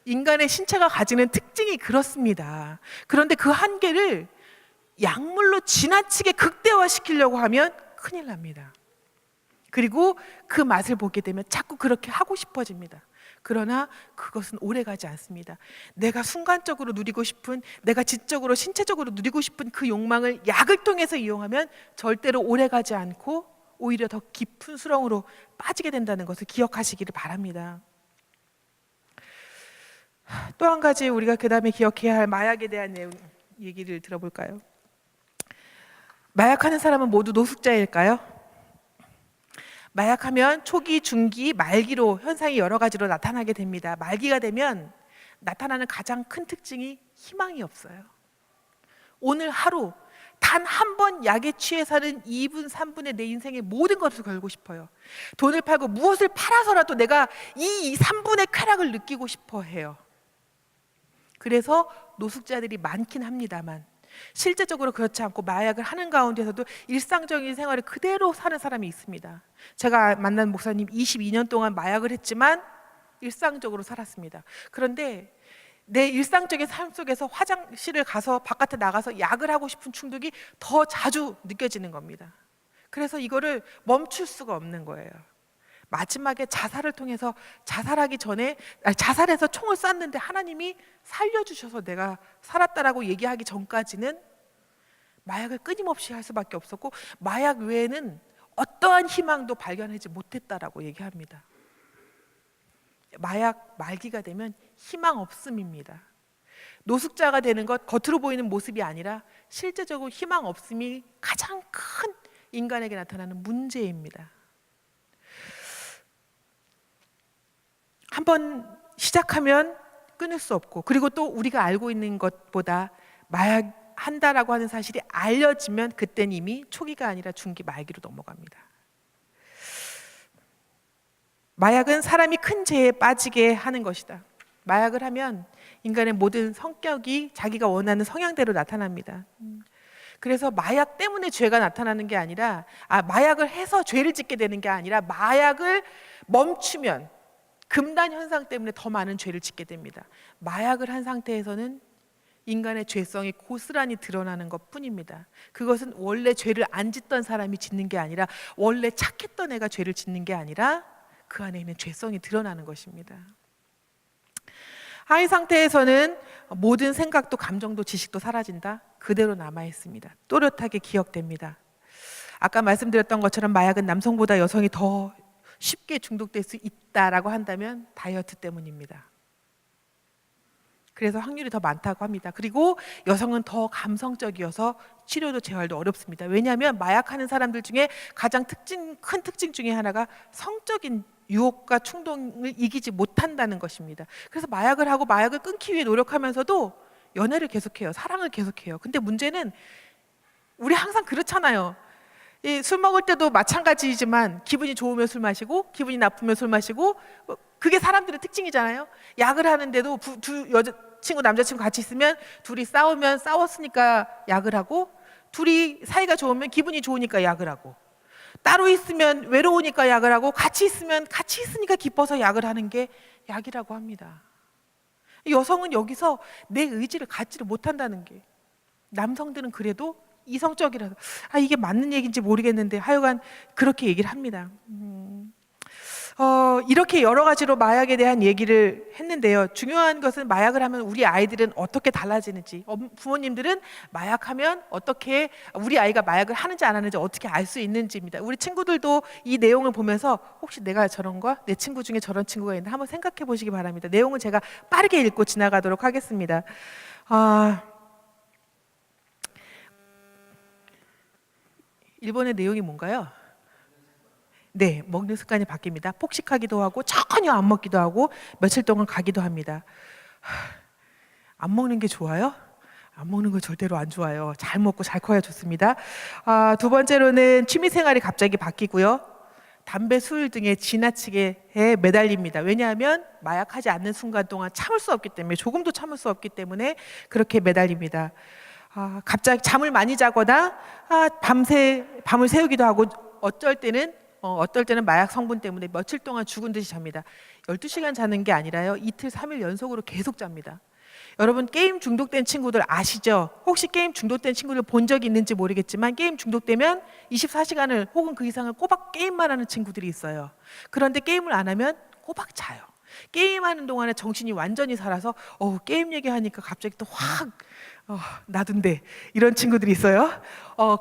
인간의 신체가 가지는 특징이 그렇습니다. 그런데 그 한계를 약물로 지나치게 극대화시키려고 하면 큰일 납니다. 그리고 그 맛을 보게 되면 자꾸 그렇게 하고 싶어집니다. 그러나 그것은 오래가지 않습니다. 내가 순간적으로 누리고 싶은, 내가 지적으로 신체적으로 누리고 싶은 그 욕망을 약을 통해서 이용하면 절대로 오래가지 않고 오히려 더 깊은 수렁으로 빠지게 된다는 것을 기억하시기를 바랍니다. 또 한 가지 우리가 그 다음에 기억해야 할 마약에 대한 얘기를 들어볼까요? 마약하는 사람은 모두 노숙자일까요? 마약하면 초기, 중기, 말기로 현상이 여러 가지로 나타나게 됩니다. 말기가 되면 나타나는 가장 큰 특징이 희망이 없어요. 오늘 하루 단 한 번 약에 취해서는 2분, 3분의 내 인생의 모든 것을 걸고 싶어요. 돈을 팔고 무엇을 팔아서라도 내가 이 3분의 쾌락을 느끼고 싶어 해요. 그래서 노숙자들이 많긴 합니다만 실제적으로 그렇지 않고 마약을 하는 가운데서도 일상적인 생활을 그대로 사는 사람이 있습니다. 제가 만난 목사님 22년 동안 마약을 했지만 일상적으로 살았습니다. 그런데 내 일상적인 삶 속에서 화장실을 가서 바깥에 나가서 약을 하고 싶은 충동이 더 자주 느껴지는 겁니다. 그래서 이거를 멈출 수가 없는 거예요. 마지막에 자살을 통해서 자살해서 총을 쐈는데 하나님이 살려주셔서 내가 살았다라고 얘기하기 전까지는 마약을 끊임없이 할 수밖에 없었고 마약 외에는 어떠한 희망도 발견하지 못했다라고 얘기합니다. 마약 말기가 되면 희망 없음입니다. 노숙자가 되는 것, 겉으로 보이는 모습이 아니라 실제적으로 희망 없음이 가장 큰 인간에게 나타나는 문제입니다. 한번 시작하면 끊을 수 없고, 그리고 또 우리가 알고 있는 것보다 마약 한다라고 하는 사실이 알려지면 그땐 이미 초기가 아니라 중기, 말기로 넘어갑니다. 마약은 사람이 큰 죄에 빠지게 하는 것이다. 마약을 하면 인간의 모든 성격이 자기가 원하는 성향대로 나타납니다. 그래서 마약 때문에 죄가 나타나는 게 아니라, 마약을 해서 죄를 짓게 되는 게 아니라 마약을 멈추면 금단 현상 때문에 더 많은 죄를 짓게 됩니다. 마약을 한 상태에서는 인간의 죄성이 고스란히 드러나는 것뿐입니다. 그것은 원래 죄를 안 짓던 사람이 짓는 게 아니라, 원래 착했던 애가 죄를 짓는 게 아니라 그 안에 있는 죄성이 드러나는 것입니다. 하이 상태에서는 모든 생각도 감정도 지식도 사라진다. 그대로 남아 있습니다. 또렷하게 기억됩니다. 아까 말씀드렸던 것처럼 마약은 남성보다 여성이 더 쉽게 중독될 수 있다라고 한다면 다이어트 때문입니다. 그래서 확률이 더 많다고 합니다. 그리고 여성은 더 감성적이어서 치료도 재활도 어렵습니다. 왜냐하면 마약하는 사람들 중에 가장 큰 특징 중에 하나가 성적인 유혹과 충동을 이기지 못한다는 것입니다. 그래서 마약을 하고 마약을 끊기 위해 노력하면서도 연애를 계속해요. 사랑을 계속해요. 근데 문제는 우리 항상 그렇잖아요. 술 먹을 때도 마찬가지지만 기분이 좋으면 술 마시고 기분이 나쁘면 술 마시고, 그게 사람들의 특징이잖아요. 약을 하는데도 두 여자친구 남자친구 같이 있으면 둘이 싸우면 싸웠으니까 약을 하고, 둘이 사이가 좋으면 기분이 좋으니까 약을 하고, 따로 있으면 외로우니까 약을 하고, 같이 있으면 같이 있으니까 기뻐서 약을 하는 게 약이라고 합니다. 여성은 여기서 내 의지를 갖지를 못한다는 게, 남성들은 그래도 이성적이라서 이게 맞는 얘기인지 모르겠는데 하여간 그렇게 얘기를 합니다. 이렇게 여러 가지로 마약에 대한 얘기를 했는데요. 중요한 것은 마약을 하면 우리 아이들은 어떻게 달라지는지, 부모님들은 마약하면 어떻게 우리 아이가 마약을 하는지 안 하는지 어떻게 알 수 있는지입니다. 우리 친구들도 이 내용을 보면서 혹시 내가 저런 거, 내 친구 중에 저런 친구가 있나 한번 생각해 보시기 바랍니다. 내용은 제가 빠르게 읽고 지나가도록 하겠습니다. 일본의 내용이 뭔가요? 네, 먹는 습관이 바뀝니다. 폭식하기도 하고 전혀 안 먹기도 하고 며칠 동안 가기도 합니다. 안 먹는 게 좋아요? 안 먹는 거 절대로 안 좋아요. 잘 먹고 잘 커야 좋습니다. 두 번째로는 취미생활이 갑자기 바뀌고요. 담배, 술 등에 지나치게 매달립니다. 왜냐하면 마약하지 않는 순간 동안 참을 수 없기 때문에, 조금도 참을 수 없기 때문에 그렇게 매달립니다. 갑자기 잠을 많이 자거나 밤을 새우기도 하고, 어쩔 때는 어떨 때는 마약 성분 때문에 며칠 동안 죽은 듯이 잡니다. 12시간 자는 게 아니라요. 이틀, 3일 연속으로 계속 잡니다. 여러분 게임 중독된 친구들 아시죠? 혹시 게임 중독된 친구들 본 적이 있는지 모르겠지만 게임 중독되면 24시간을 혹은 그 이상을 꼬박 게임만 하는 친구들이 있어요. 그런데 게임을 안 하면 꼬박 자요. 게임하는 동안에 정신이 완전히 살아서 게임 얘기하니까 갑자기 또 확 나둔데 이런 친구들이 있어요.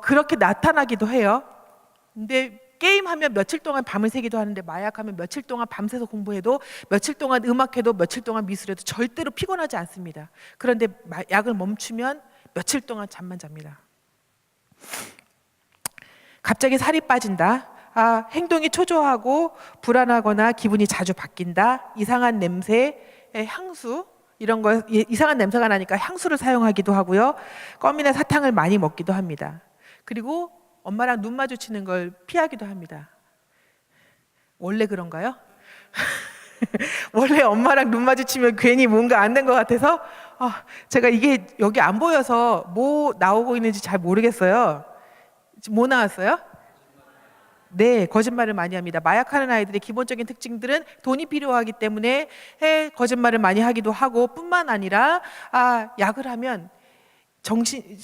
그렇게 나타나기도 해요. 근데 게임하면 며칠 동안 밤을 새기도 하는데 마약하면 며칠 동안 밤새서 공부해도 며칠 동안 음악해도 며칠 동안 미술해도 절대로 피곤하지 않습니다. 그런데 약을 멈추면 며칠 동안 잠만 잡니다. 갑자기 살이 빠진다. 행동이 초조하고 불안하거나 기분이 자주 바뀐다. 이상한 냄새, 향수 이런 거 이상한 냄새가 나니까 향수를 사용하기도 하고요. 껌이나 사탕을 많이 먹기도 합니다. 그리고 엄마랑 눈 마주치는 걸 피하기도 합니다. 원래 그런가요? 원래 엄마랑 눈 마주치면 괜히 뭔가 안 된 것 같아서 제가 이게 여기 안 보여서 뭐 나오고 있는지 잘 모르겠어요. 지금 뭐 나왔어요? 네, 거짓말을 많이 합니다. 마약하는 아이들의 기본적인 특징들은 돈이 필요하기 때문에 거짓말을 많이 하기도 하고 뿐만 아니라 약을 하면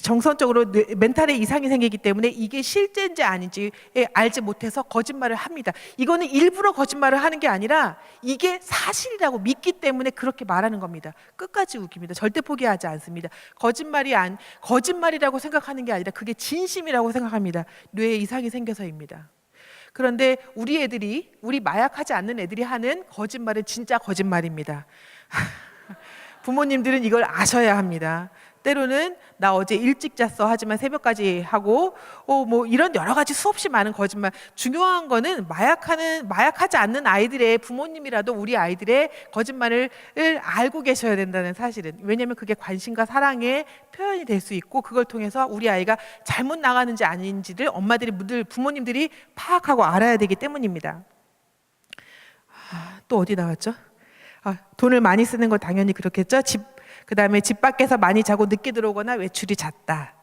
정서적으로 멘탈에 이상이 생기기 때문에 이게 실제인지 아닌지 알지 못해서 거짓말을 합니다. 이거는 일부러 거짓말을 하는 게 아니라 이게 사실이라고 믿기 때문에 그렇게 말하는 겁니다. 끝까지 웃깁니다. 절대 포기하지 않습니다. 거짓말이라고 생각하는 게 아니라 그게 진심이라고 생각합니다. 뇌에 이상이 생겨서입니다. 그런데 우리 마약하지 않는 애들이 하는 거짓말은 진짜 거짓말입니다. 부모님들은 이걸 아셔야 합니다. 때로는 나 어제 일찍 잤어 하지만 새벽까지 하고 뭐 이런 여러 가지 수없이 많은 거짓말. 중요한 거는 마약하지 않는 아이들의 부모님이라도 우리 아이들의 거짓말을 알고 계셔야 된다는 사실은. 왜냐하면 그게 관심과 사랑의 표현이 될 수 있고 그걸 통해서 우리 아이가 잘못 나가는지 아닌지를 부모님들이 파악하고 알아야 되기 때문입니다. 또 어디 나왔죠? 돈을 많이 쓰는 건 당연히 그렇겠죠. 그다음에 집 밖에서 많이 자고 늦게 들어오거나 외출이 잦다.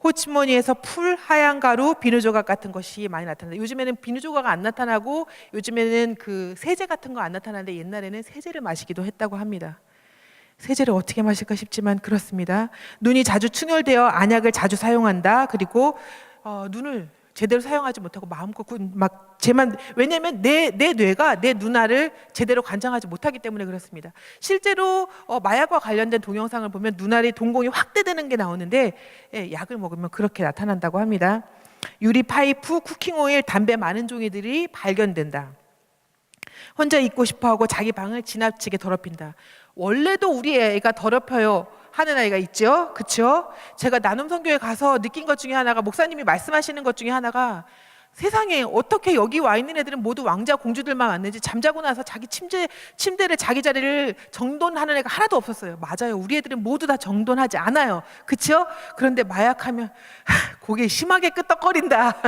호치무니에서 풀, 하얀 가루, 비누 조각 같은 것이 많이 나타난다. 요즘에는 비누 조각 안 나타나고 요즘에는 그 세제 같은 거 안 나타나는데 옛날에는 세제를 마시기도 했다고 합니다. 세제를 어떻게 마실까 싶지만 그렇습니다. 눈이 자주 충혈되어 안약을 자주 사용한다. 그리고 눈을 제대로 사용하지 못하고 마음껏 왜냐하면 내 뇌가 내 눈알을 제대로 관장하지 못하기 때문에 그렇습니다. 실제로 마약과 관련된 동영상을 보면 눈알이 동공이 확대되는 게 나오는데 약을 먹으면 그렇게 나타난다고 합니다. 유리 파이프, 쿠킹 오일, 담배 많은 종이들이 발견된다. 혼자 있고 싶어하고 자기 방을 지나치게 더럽힌다. 원래도 우리 애가 더럽혀요 하는 아이가 있죠. 그렇죠? 제가 나눔 선교에 가서 느낀 것 중에 하나가 목사님이 말씀하시는 것 중에 하나가 세상에 어떻게 여기 와 있는 애들은 모두 왕자 공주들만 왔는지 잠자고 나서 자기 침대를 자기 자리를 정돈하는 애가 하나도 없었어요. 맞아요. 우리 애들은 모두 다 정돈하지 않아요. 그렇죠? 그런데 마약하면 고개 심하게 끄덕거린다.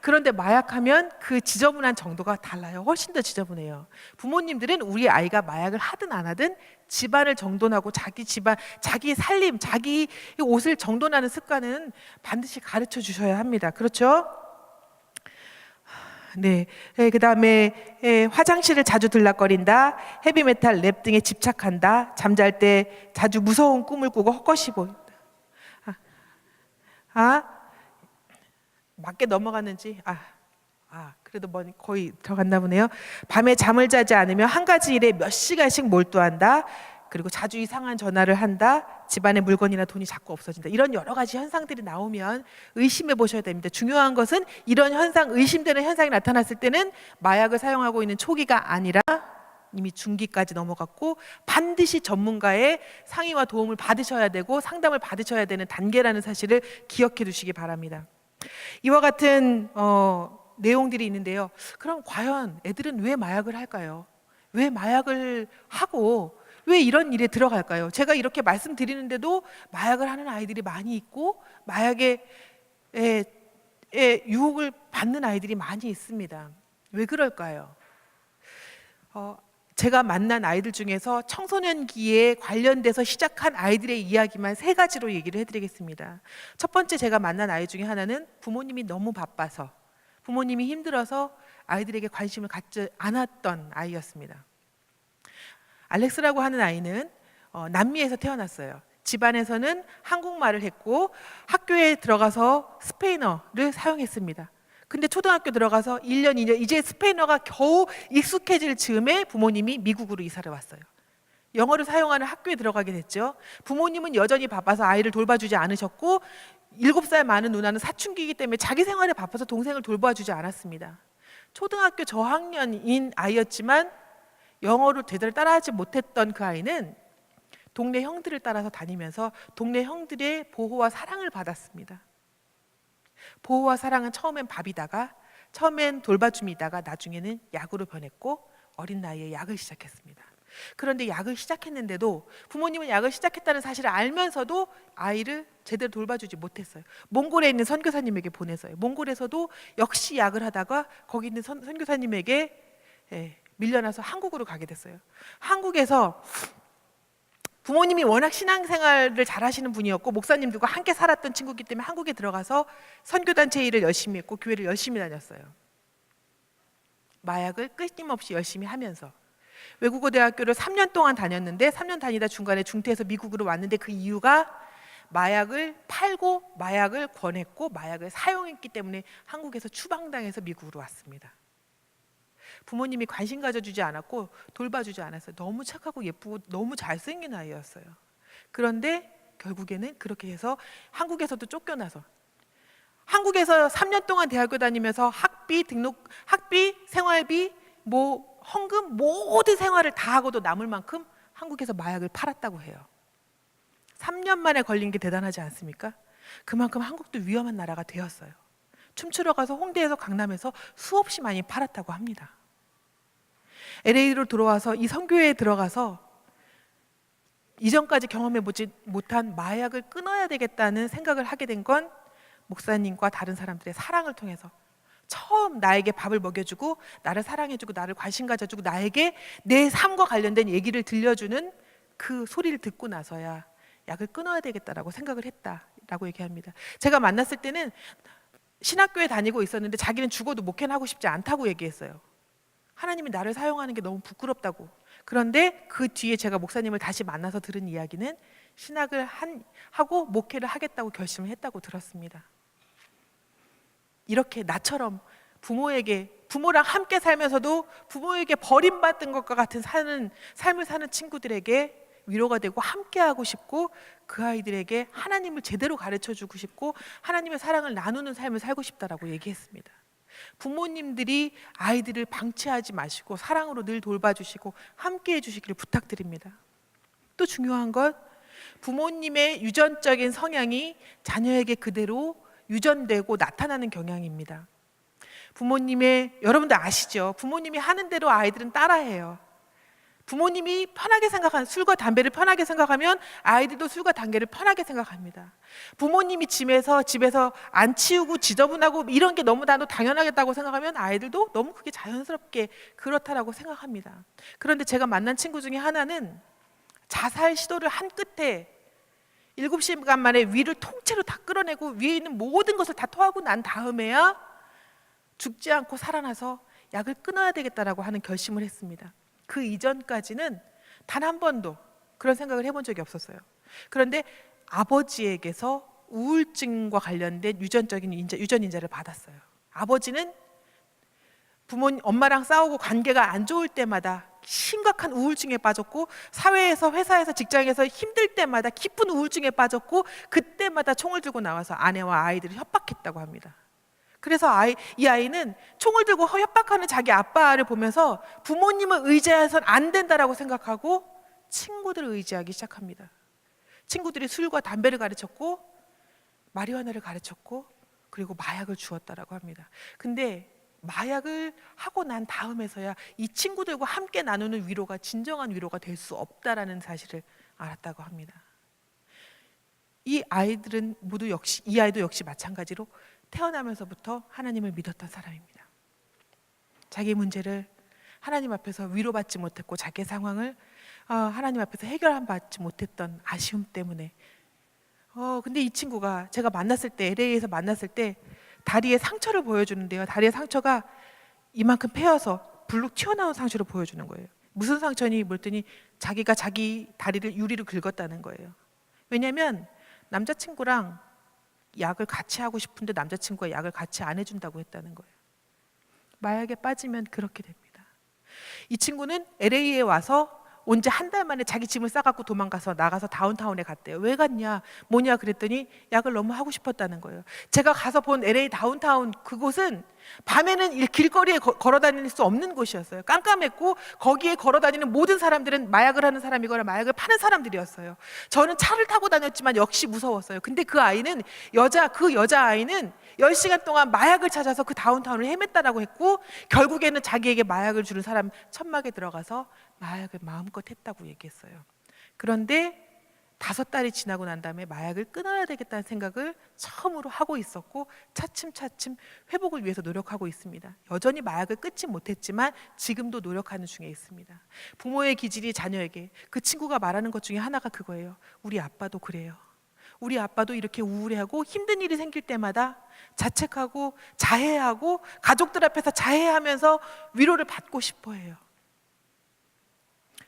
그런데 마약하면 그 지저분한 정도가 달라요. 훨씬 더 지저분해요. 부모님들은 우리 아이가 마약을 하든 안 하든 집안을 정돈하고 자기 집안, 자기 살림, 자기 옷을 정돈하는 습관은 반드시 가르쳐 주셔야 합니다. 그렇죠? 네. 그다음에 화장실을 자주 들락거린다. 헤비메탈, 랩 등에 집착한다. 잠잘 때 자주 무서운 꿈을 꾸고 헛것이 보인다. 맞게 넘어갔는지 그래도 거의 들어갔나 보네요. 밤에 잠을 자지 않으며 한 가지 일에 몇 시간씩 몰두한다. 그리고 자주 이상한 전화를 한다. 집안에 물건이나 돈이 자꾸 없어진다. 이런 여러 가지 현상들이 나오면 의심해 보셔야 됩니다. 중요한 것은 이런 현상, 의심되는 현상이 나타났을 때는 마약을 사용하고 있는 초기가 아니라 이미 중기까지 넘어갔고 반드시 전문가의 상의와 도움을 받으셔야 되고 상담을 받으셔야 되는 단계라는 사실을 기억해 두시기 바랍니다. 이와 같은 내용들이 있는데요. 그럼 과연 애들은 왜 마약을 할까요? 왜 마약을 하고 왜 이런 일에 들어갈까요? 제가 이렇게 말씀드리는데도 마약을 하는 아이들이 많이 있고 마약의 유혹을 받는 아이들이 많이 있습니다. 왜 그럴까요? 제가 만난 아이들 중에서 청소년기에 관련돼서 시작한 아이들의 이야기만 3가지로 얘기를 해드리겠습니다. 첫 번째 제가 만난 아이 중에 하나는 부모님이 너무 바빠서 부모님이 힘들어서 아이들에게 관심을 갖지 않았던 아이였습니다. 알렉스라고 하는 아이는 남미에서 태어났어요. 집안에서는 한국말을 했고 학교에 들어가서 스페인어를 사용했습니다. 근데 초등학교 들어가서 1년, 2년 이제 스페인어가 겨우 익숙해질 즈음에 부모님이 미국으로 이사를 왔어요. 영어를 사용하는 학교에 들어가게 됐죠. 부모님은 여전히 바빠서 아이를 돌봐주지 않으셨고 7살 많은 누나는 사춘기이기 때문에 자기 생활에 바빠서 동생을 돌봐주지 않았습니다. 초등학교 저학년인 아이였지만 영어를 제대로 따라하지 못했던 그 아이는 동네 형들을 따라서 다니면서 동네 형들의 보호와 사랑을 받았습니다. 보호와 사랑은 처음엔 밥이다가 처음엔 돌봐줌이다가 나중에는 약으로 변했고 어린 나이에 약을 시작했습니다. 그런데 약을 시작했는데도 부모님은 약을 시작했다는 사실을 알면서도 아이를 제대로 돌봐주지 못했어요. 몽골에 있는 선교사님에게 보내서요. 몽골에서도 역시 약을 하다가 거기 있는 선교사님에게 밀려나서 한국으로 가게 됐어요. 한국에서 부모님이 워낙 신앙생활을 잘 하시는 분이었고 목사님들과 함께 살았던 친구이기 때문에 한국에 들어가서 선교단체 일을 열심히 했고 교회를 열심히 다녔어요. 마약을 끊임없이 열심히 하면서 외국어 대학교를 3년 동안 다녔는데 3년 다니다 중간에 중퇴해서 미국으로 왔는데 그 이유가 마약을 팔고 마약을 권했고 마약을 사용했기 때문에 한국에서 추방당해서 미국으로 왔습니다. 부모님이 관심 가져주지 않았고 돌봐주지 않았어요. 너무 착하고 예쁘고 너무 잘생긴 아이였어요. 그런데 결국에는 그렇게 해서 한국에서도 쫓겨나서 한국에서 3년 동안 대학교 다니면서 학비, 생활비, 헌금 모든 생활을 다 하고도 남을 만큼 한국에서 마약을 팔았다고 해요. 3년 만에 걸린 게 대단하지 않습니까? 그만큼 한국도 위험한 나라가 되었어요. 춤추러 가서 홍대에서 강남에서 수없이 많이 팔았다고 합니다. LA로 들어와서 이 선교회에 들어가서 이전까지 경험해보지 못한 마약을 끊어야 되겠다는 생각을 하게 된 건 목사님과 다른 사람들의 사랑을 통해서 처음 나에게 밥을 먹여주고 나를 사랑해주고 나를 관심 가져주고 나에게 내 삶과 관련된 얘기를 들려주는 그 소리를 듣고 나서야 약을 끊어야 되겠다라고 생각을 했다라고 얘기합니다. 제가 만났을 때는 신학교에 다니고 있었는데 자기는 죽어도 목회는 하고 싶지 않다고 얘기했어요. 하나님이 나를 사용하는 게 너무 부끄럽다고. 그런데 그 뒤에 제가 목사님을 다시 만나서 들은 이야기는 신학을 하고 목회를 하겠다고 결심을 했다고 들었습니다. 이렇게 나처럼 부모랑 함께 살면서도 부모에게 버림받은 것과 같은 삶을 사는 친구들에게 위로가 되고 함께하고 싶고 그 아이들에게 하나님을 제대로 가르쳐주고 싶고 하나님의 사랑을 나누는 삶을 살고 싶다라고 얘기했습니다. 부모님들이 아이들을 방치하지 마시고 사랑으로 늘 돌봐주시고 함께해 주시기를 부탁드립니다. 또 중요한 건 부모님의 유전적인 성향이 자녀에게 그대로 유전되고 나타나는 경향입니다. 여러분들 아시죠? 부모님이 하는 대로 아이들은 따라해요. 부모님이 편하게 생각하는 술과 담배를 편하게 생각하면 아이들도 술과 담배를 편하게 생각합니다. 부모님이 집에서 안 치우고 지저분하고 이런 게 너무 당연하겠다고 생각하면 아이들도 너무 그게 자연스럽게 그렇다라고 생각합니다. 그런데 제가 만난 친구 중에 하나는 자살 시도를 한 끝에 7시간 만에 위를 통째로 다 끌어내고 위에 있는 모든 것을 다 토하고 난 다음에야 죽지 않고 살아나서 약을 끊어야 되겠다라고 하는 결심을 했습니다. 그 이전까지는 단 한 번도 그런 생각을 해본 적이 없었어요. 그런데 아버지에게서 우울증과 관련된 유전적인 유전인자를 받았어요. 아버지는 엄마랑 싸우고 관계가 안 좋을 때마다 심각한 우울증에 빠졌고 회사에서 직장에서 힘들 때마다 깊은 우울증에 빠졌고 그때마다 총을 들고 나와서 아내와 아이들을 협박했다고 합니다. 그래서 이 아이는 총을 들고 협박하는 자기 아빠를 보면서 부모님을 의지해서는 안 된다라고 생각하고 친구들을 의지하기 시작합니다. 친구들이 술과 담배를 가르쳤고 마리화나를 가르쳤고 그리고 마약을 주었다라고 합니다. 근데 마약을 하고 난 다음에서야 이 친구들과 함께 나누는 위로가 진정한 위로가 될 수 없다라는 사실을 알았다고 합니다. 이 아이도 역시 마찬가지로 태어나면서부터 하나님을 믿었던 사람입니다. 자기 문제를 하나님 앞에서 위로받지 못했고 자기 상황을 하나님 앞에서 해결받지 못했던 아쉬움 때문에 근데 이 친구가 제가 LA에서 만났을 때 다리에 상처를 보여주는데요. 다리에 상처가 이만큼 패여서 불룩 튀어나온 상처를 보여주는 거예요. 무슨 상처니 물더니 자기가 자기 다리를 유리로 긁었다는 거예요. 왜냐하면 남자친구랑 약을 같이 하고 싶은데 남자친구가 약을 같이 안 해준다고 했다는 거예요. 마약에 빠지면 그렇게 됩니다. 이 친구는 LA에 와서 온 지 한 달 만에 자기 짐을 싸갖고 도망가서 나가서 다운타운에 갔대요. 왜 갔냐 뭐냐 그랬더니 약을 너무 하고 싶었다는 거예요. 제가 가서 본 LA 다운타운 그곳은 밤에는 길거리에 걸어 다닐 수 없는 곳이었어요. 깜깜했고 거기에 걸어 다니는 모든 사람들은 마약을 하는 사람이거나 마약을 파는 사람들이었어요. 저는 차를 타고 다녔지만 역시 무서웠어요. 근데 그 여자아이는 10시간 동안 마약을 찾아서 그 다운타운을 헤맸다라고 했고, 결국에는 자기에게 마약을 주는 사람 천막에 들어가서 마약을 마음껏 했다고 얘기했어요. 그런데 5달이 지나고 난 다음에 마약을 끊어야 되겠다는 생각을 처음으로 하고 있었고, 차츰차츰 회복을 위해서 노력하고 있습니다. 여전히 마약을 끊지 못했지만 지금도 노력하는 중에 있습니다. 부모의 기질이 자녀에게, 그 친구가 말하는 것 중에 하나가 그거예요. 우리 아빠도 그래요. 우리 아빠도 이렇게 우울해하고 힘든 일이 생길 때마다 자책하고 자해하고 가족들 앞에서 자해하면서 위로를 받고 싶어해요.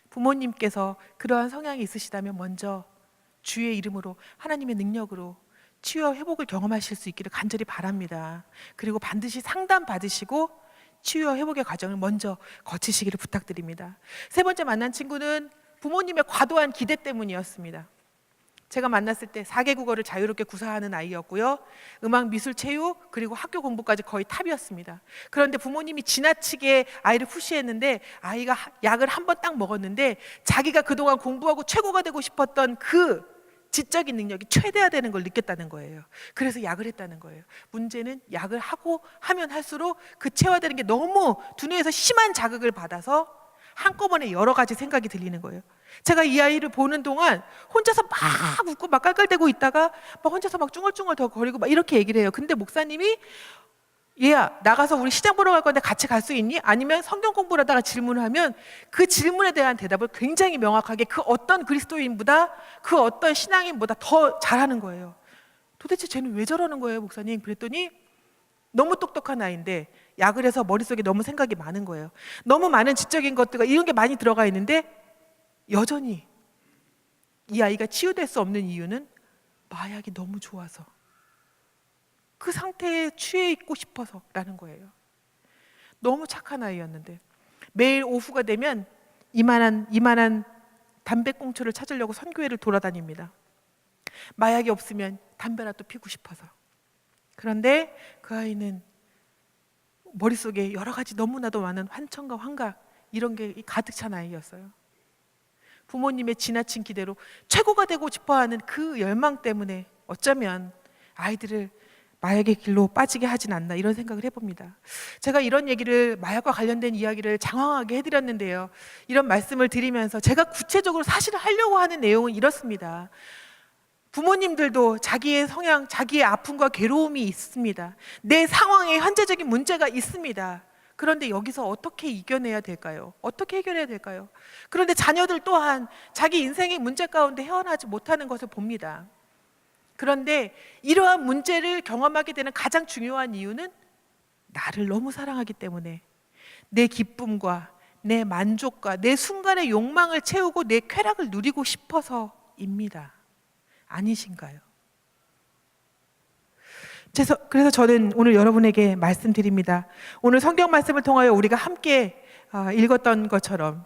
부모님께서 그러한 성향이 있으시다면 먼저 주의 이름으로 하나님의 능력으로 치유와 회복을 경험하실 수 있기를 간절히 바랍니다. 그리고 반드시 상담 받으시고 치유와 회복의 과정을 먼저 거치시기를 부탁드립니다. 세 번째 만난 친구는 부모님의 과도한 기대 때문이었습니다. 제가 만났을 때 4개 국어를 자유롭게 구사하는 아이였고요. 음악, 미술, 체육, 그리고 학교 공부까지 거의 탑이었습니다. 그런데 부모님이 지나치게 아이를 푸시했는데 아이가 약을 한 번 딱 먹었는데 자기가 그동안 공부하고 최고가 되고 싶었던 그 지적인 능력이 최대화되는 걸 느꼈다는 거예요. 그래서 약을 했다는 거예요. 문제는 약을 하면 할수록 그 체화되는 게 너무 두뇌에서 심한 자극을 받아서 한꺼번에 여러 가지 생각이 들리는 거예요. 제가 이 아이를 보는 동안 혼자서 막 웃고 막 깔깔대고 있다가 막 혼자서 막 쭝얼쭝얼 더 거리고 막 이렇게 얘기를 해요. 근데 목사님이 얘야 나가서 우리 시장 보러 갈 건데 같이 갈 수 있니? 아니면 성경 공부를 하다가 질문을 하면 그 질문에 대한 대답을 굉장히 명확하게 그 어떤 그리스도인보다 그 어떤 신앙인보다 더 잘하는 거예요. 도대체 쟤는 왜 저러는 거예요 목사님? 그랬더니 너무 똑똑한 아이인데 약을 해서 머릿속에 너무 생각이 많은 거예요. 너무 많은 지적인 것들과 이런 게 많이 들어가 있는데 여전히 이 아이가 치유될 수 없는 이유는 마약이 너무 좋아서, 그 상태에 취해 있고 싶어서라는 거예요. 너무 착한 아이였는데 매일 오후가 되면 이만한 담배꽁초를 찾으려고 선교회를 돌아다닙니다. 마약이 없으면 담배라도 피고 싶어서. 그런데 그 아이는 머릿속에 여러 가지 너무나도 많은 환청과 환각 이런 게 가득 찬 아이였어요. 부모님의 지나친 기대로 최고가 되고 싶어하는 그 열망 때문에 어쩌면 아이들을 마약의 길로 빠지게 하진 않나 이런 생각을 해봅니다. 제가 이런 얘기를 마약과 관련된 이야기를 장황하게 해드렸는데요. 이런 말씀을 드리면서 제가 구체적으로 사실 하려고 하는 내용은 이렇습니다. 부모님들도 자기의 성향, 자기의 아픔과 괴로움이 있습니다. 내 상황에 현재적인 문제가 있습니다. 그런데 여기서 어떻게 이겨내야 될까요? 어떻게 해결해야 될까요? 그런데 자녀들 또한 자기 인생의 문제 가운데 헤어나지 못하는 것을 봅니다. 그런데 이러한 문제를 경험하게 되는 가장 중요한 이유는 나를 너무 사랑하기 때문에 내 기쁨과 내 만족과 내 순간의 욕망을 채우고 내 쾌락을 누리고 싶어서입니다. 아니신가요? 그래서 저는 오늘 여러분에게 말씀드립니다. 오늘 성경 말씀을 통하여 우리가 함께 읽었던 것처럼,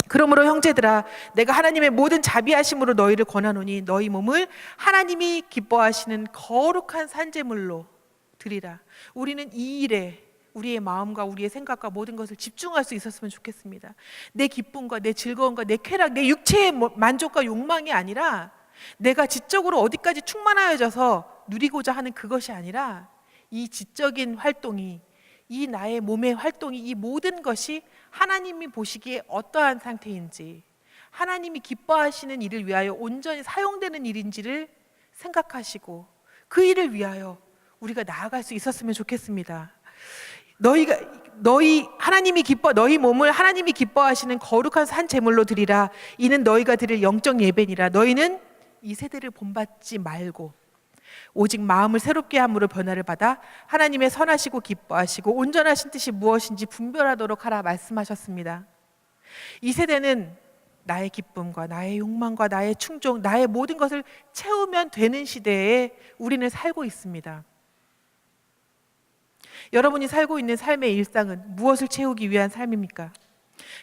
그러므로 형제들아 내가 하나님의 모든 자비하심으로 너희를 권하노니 너희 몸을 하나님이 기뻐하시는 거룩한 산제물로 드리라. 우리는 이 일에 우리의 마음과 우리의 생각과 모든 것을 집중할 수 있었으면 좋겠습니다. 내 기쁨과 내 즐거움과 내 쾌락, 내 육체의 만족과 욕망이 아니라 내가 지적으로 어디까지 충만하여져서 누리고자 하는 그것이 아니라 이 지적인 활동이, 이 나의 몸의 활동이, 이 모든 것이 하나님이 보시기에 어떠한 상태인지, 하나님이 기뻐하시는 일을 위하여 온전히 사용되는 일인지를 생각하시고 그 일을 위하여 우리가 나아갈 수 있었으면 좋겠습니다. 너희 몸을 하나님이 기뻐하시는 거룩한 산 제물로 드리라. 이는 너희가 드릴 영적 예배니라. 너희는 이 세대를 본받지 말고 오직 마음을 새롭게 함으로 변화를 받아 하나님의 선하시고 기뻐하시고 온전하신 뜻이 무엇인지 분별하도록 하라 말씀하셨습니다. 이 세대는 나의 기쁨과 나의 욕망과 나의 충족, 나의 모든 것을 채우면 되는 시대에 우리는 살고 있습니다. 여러분이 살고 있는 삶의 일상은 무엇을 채우기 위한 삶입니까?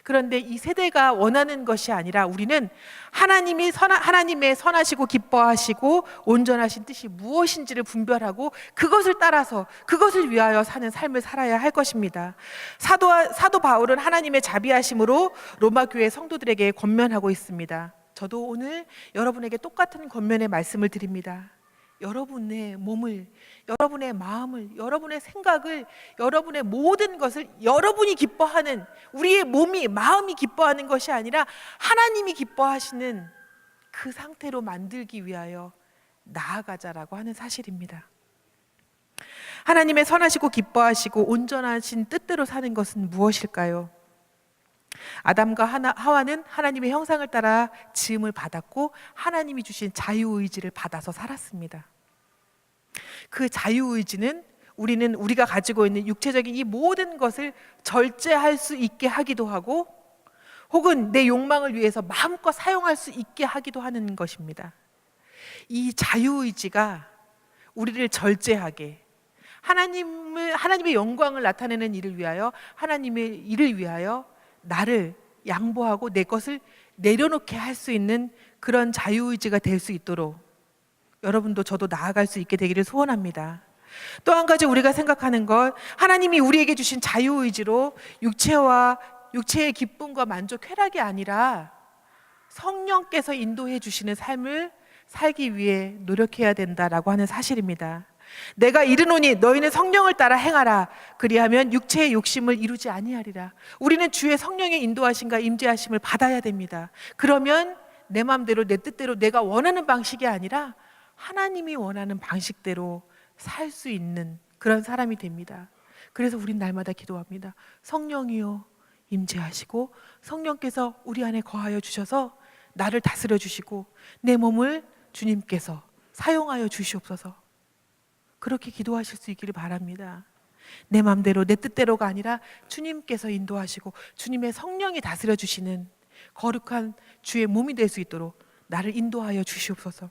그런데 이 세대가 원하는 것이 아니라 우리는 하나님의 선하시고 기뻐하시고 온전하신 뜻이 무엇인지를 분별하고 그것을 따라서 그것을 위하여 사는 삶을 살아야 할 것입니다. 사도 바울은 하나님의 자비하심으로 로마 교회 성도들에게 권면하고 있습니다. 저도 오늘 여러분에게 똑같은 권면의 말씀을 드립니다. 여러분의 몸을, 여러분의 마음을, 여러분의 생각을, 여러분의 모든 것을 여러분이 기뻐하는, 우리의 몸이, 마음이 기뻐하는 것이 아니라 하나님이 기뻐하시는 그 상태로 만들기 위하여 나아가자라고 하는 사실입니다. 하나님의 선하시고 기뻐하시고 온전하신 뜻대로 사는 것은 무엇일까요? 아담과 하와는 하나님의 형상을 따라 지음을 받았고 하나님이 주신 자유의지를 받아서 살았습니다. 그 자유의지는 우리가 가지고 있는 육체적인 이 모든 것을 절제할 수 있게 하기도 하고 혹은 내 욕망을 위해서 마음껏 사용할 수 있게 하기도 하는 것입니다. 이 자유의지가 우리를 절제하게 하나님의 영광을 나타내는 일을 위하여 하나님의 일을 위하여 나를 양보하고 내 것을 내려놓게 할 수 있는 그런 자유의지가 될 수 있도록 여러분도 저도 나아갈 수 있게 되기를 소원합니다. 또 한 가지 우리가 생각하는 것, 하나님이 우리에게 주신 자유의지로 육체의 기쁨과 만족, 쾌락이 아니라 성령께서 인도해 주시는 삶을 살기 위해 노력해야 된다라고 하는 사실입니다. 내가 이르노니 너희는 성령을 따라 행하라. 그리하면 육체의 욕심을 이루지 아니하리라. 우리는 주의 성령의 인도하심과 임재하심을 받아야 됩니다. 그러면 내 마음대로 내 뜻대로 내가 원하는 방식이 아니라 하나님이 원하는 방식대로 살 수 있는 그런 사람이 됩니다. 그래서 우린 날마다 기도합니다. 성령이여 임재하시고 성령께서 우리 안에 거하여 주셔서 나를 다스려 주시고 내 몸을 주님께서 사용하여 주시옵소서. 그렇게 기도하실 수 있기를 바랍니다. 내 마음대로 내 뜻대로가 아니라 주님께서 인도하시고 주님의 성령이 다스려 주시는 거룩한 주의 몸이 될 수 있도록 나를 인도하여 주시옵소서.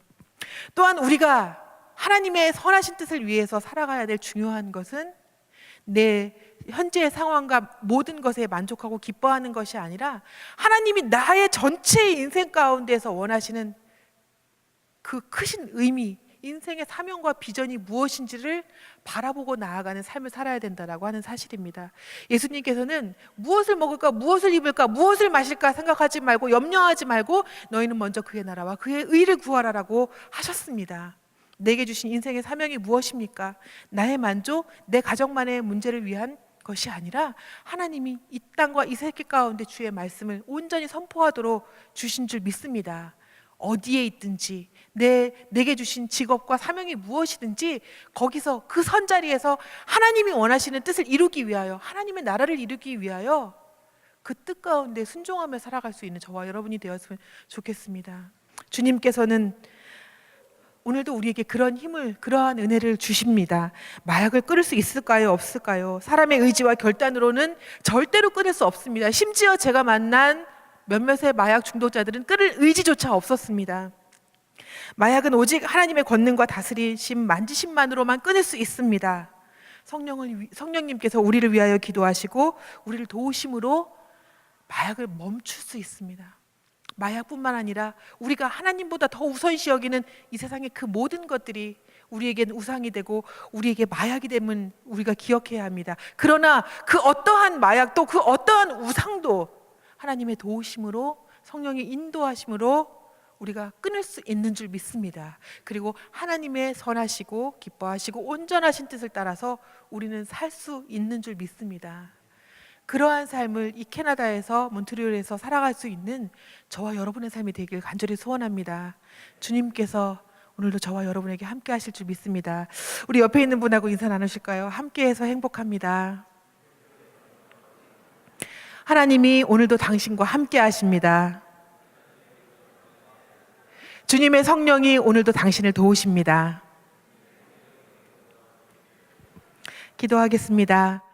또한 우리가 하나님의 선하신 뜻을 위해서 살아가야 될 중요한 것은 내 현재의 상황과 모든 것에 만족하고 기뻐하는 것이 아니라 하나님이 나의 전체 인생 가운데서 원하시는 그 크신 의미, 인생의 사명과 비전이 무엇인지를 바라보고 나아가는 삶을 살아야 된다라고 하는 사실입니다. 예수님께서는 무엇을 먹을까, 무엇을 입을까, 무엇을 마실까 생각하지 말고 염려하지 말고 너희는 먼저 그의 나라와 그의 의를 구하라라고 하셨습니다. 내게 주신 인생의 사명이 무엇입니까? 나의 만족, 내 가정만의 문제를 위한 것이 아니라 하나님이 이 땅과 이 세계 가운데 주의 말씀을 온전히 선포하도록 주신 줄 믿습니다. 어디에 있든지 내게 주신 직업과 사명이 무엇이든지 거기서 그 선자리에서 하나님이 원하시는 뜻을 이루기 위하여 하나님의 나라를 이루기 위하여 그 뜻 가운데 순종하며 살아갈 수 있는 저와 여러분이 되었으면 좋겠습니다. 주님께서는 오늘도 우리에게 그런 힘을, 그러한 은혜를 주십니다. 마약을 끊을 수 있을까요? 없을까요? 사람의 의지와 결단으로는 절대로 끊을 수 없습니다. 심지어 제가 만난 몇몇의 마약 중독자들은 끊을 의지조차 없었습니다. 마약은 오직 하나님의 권능과 다스리심, 만지심만으로만 끊을 수 있습니다. 성령님께서 우리를 위하여 기도하시고 우리를 도우심으로 마약을 멈출 수 있습니다. 마약뿐만 아니라 우리가 하나님보다 더 우선시 여기는 이 세상의 그 모든 것들이 우리에겐 우상이 되고 우리에게 마약이 되면 우리가 기억해야 합니다. 그러나 그 어떠한 마약도 그 어떠한 우상도 하나님의 도우심으로 성령의 인도하심으로 우리가 끊을 수 있는 줄 믿습니다. 그리고 하나님의 선하시고 기뻐하시고 온전하신 뜻을 따라서 우리는 살 수 있는 줄 믿습니다. 그러한 삶을 이 캐나다에서 몬트리올에서 살아갈 수 있는 저와 여러분의 삶이 되길 간절히 소원합니다. 주님께서 오늘도 저와 여러분에게 함께 하실 줄 믿습니다. 우리 옆에 있는 분하고 인사 나누실까요? 함께해서 행복합니다. 하나님이 오늘도 당신과 함께 하십니다. 주님의 성령이 오늘도 당신을 도우십니다. 기도하겠습니다.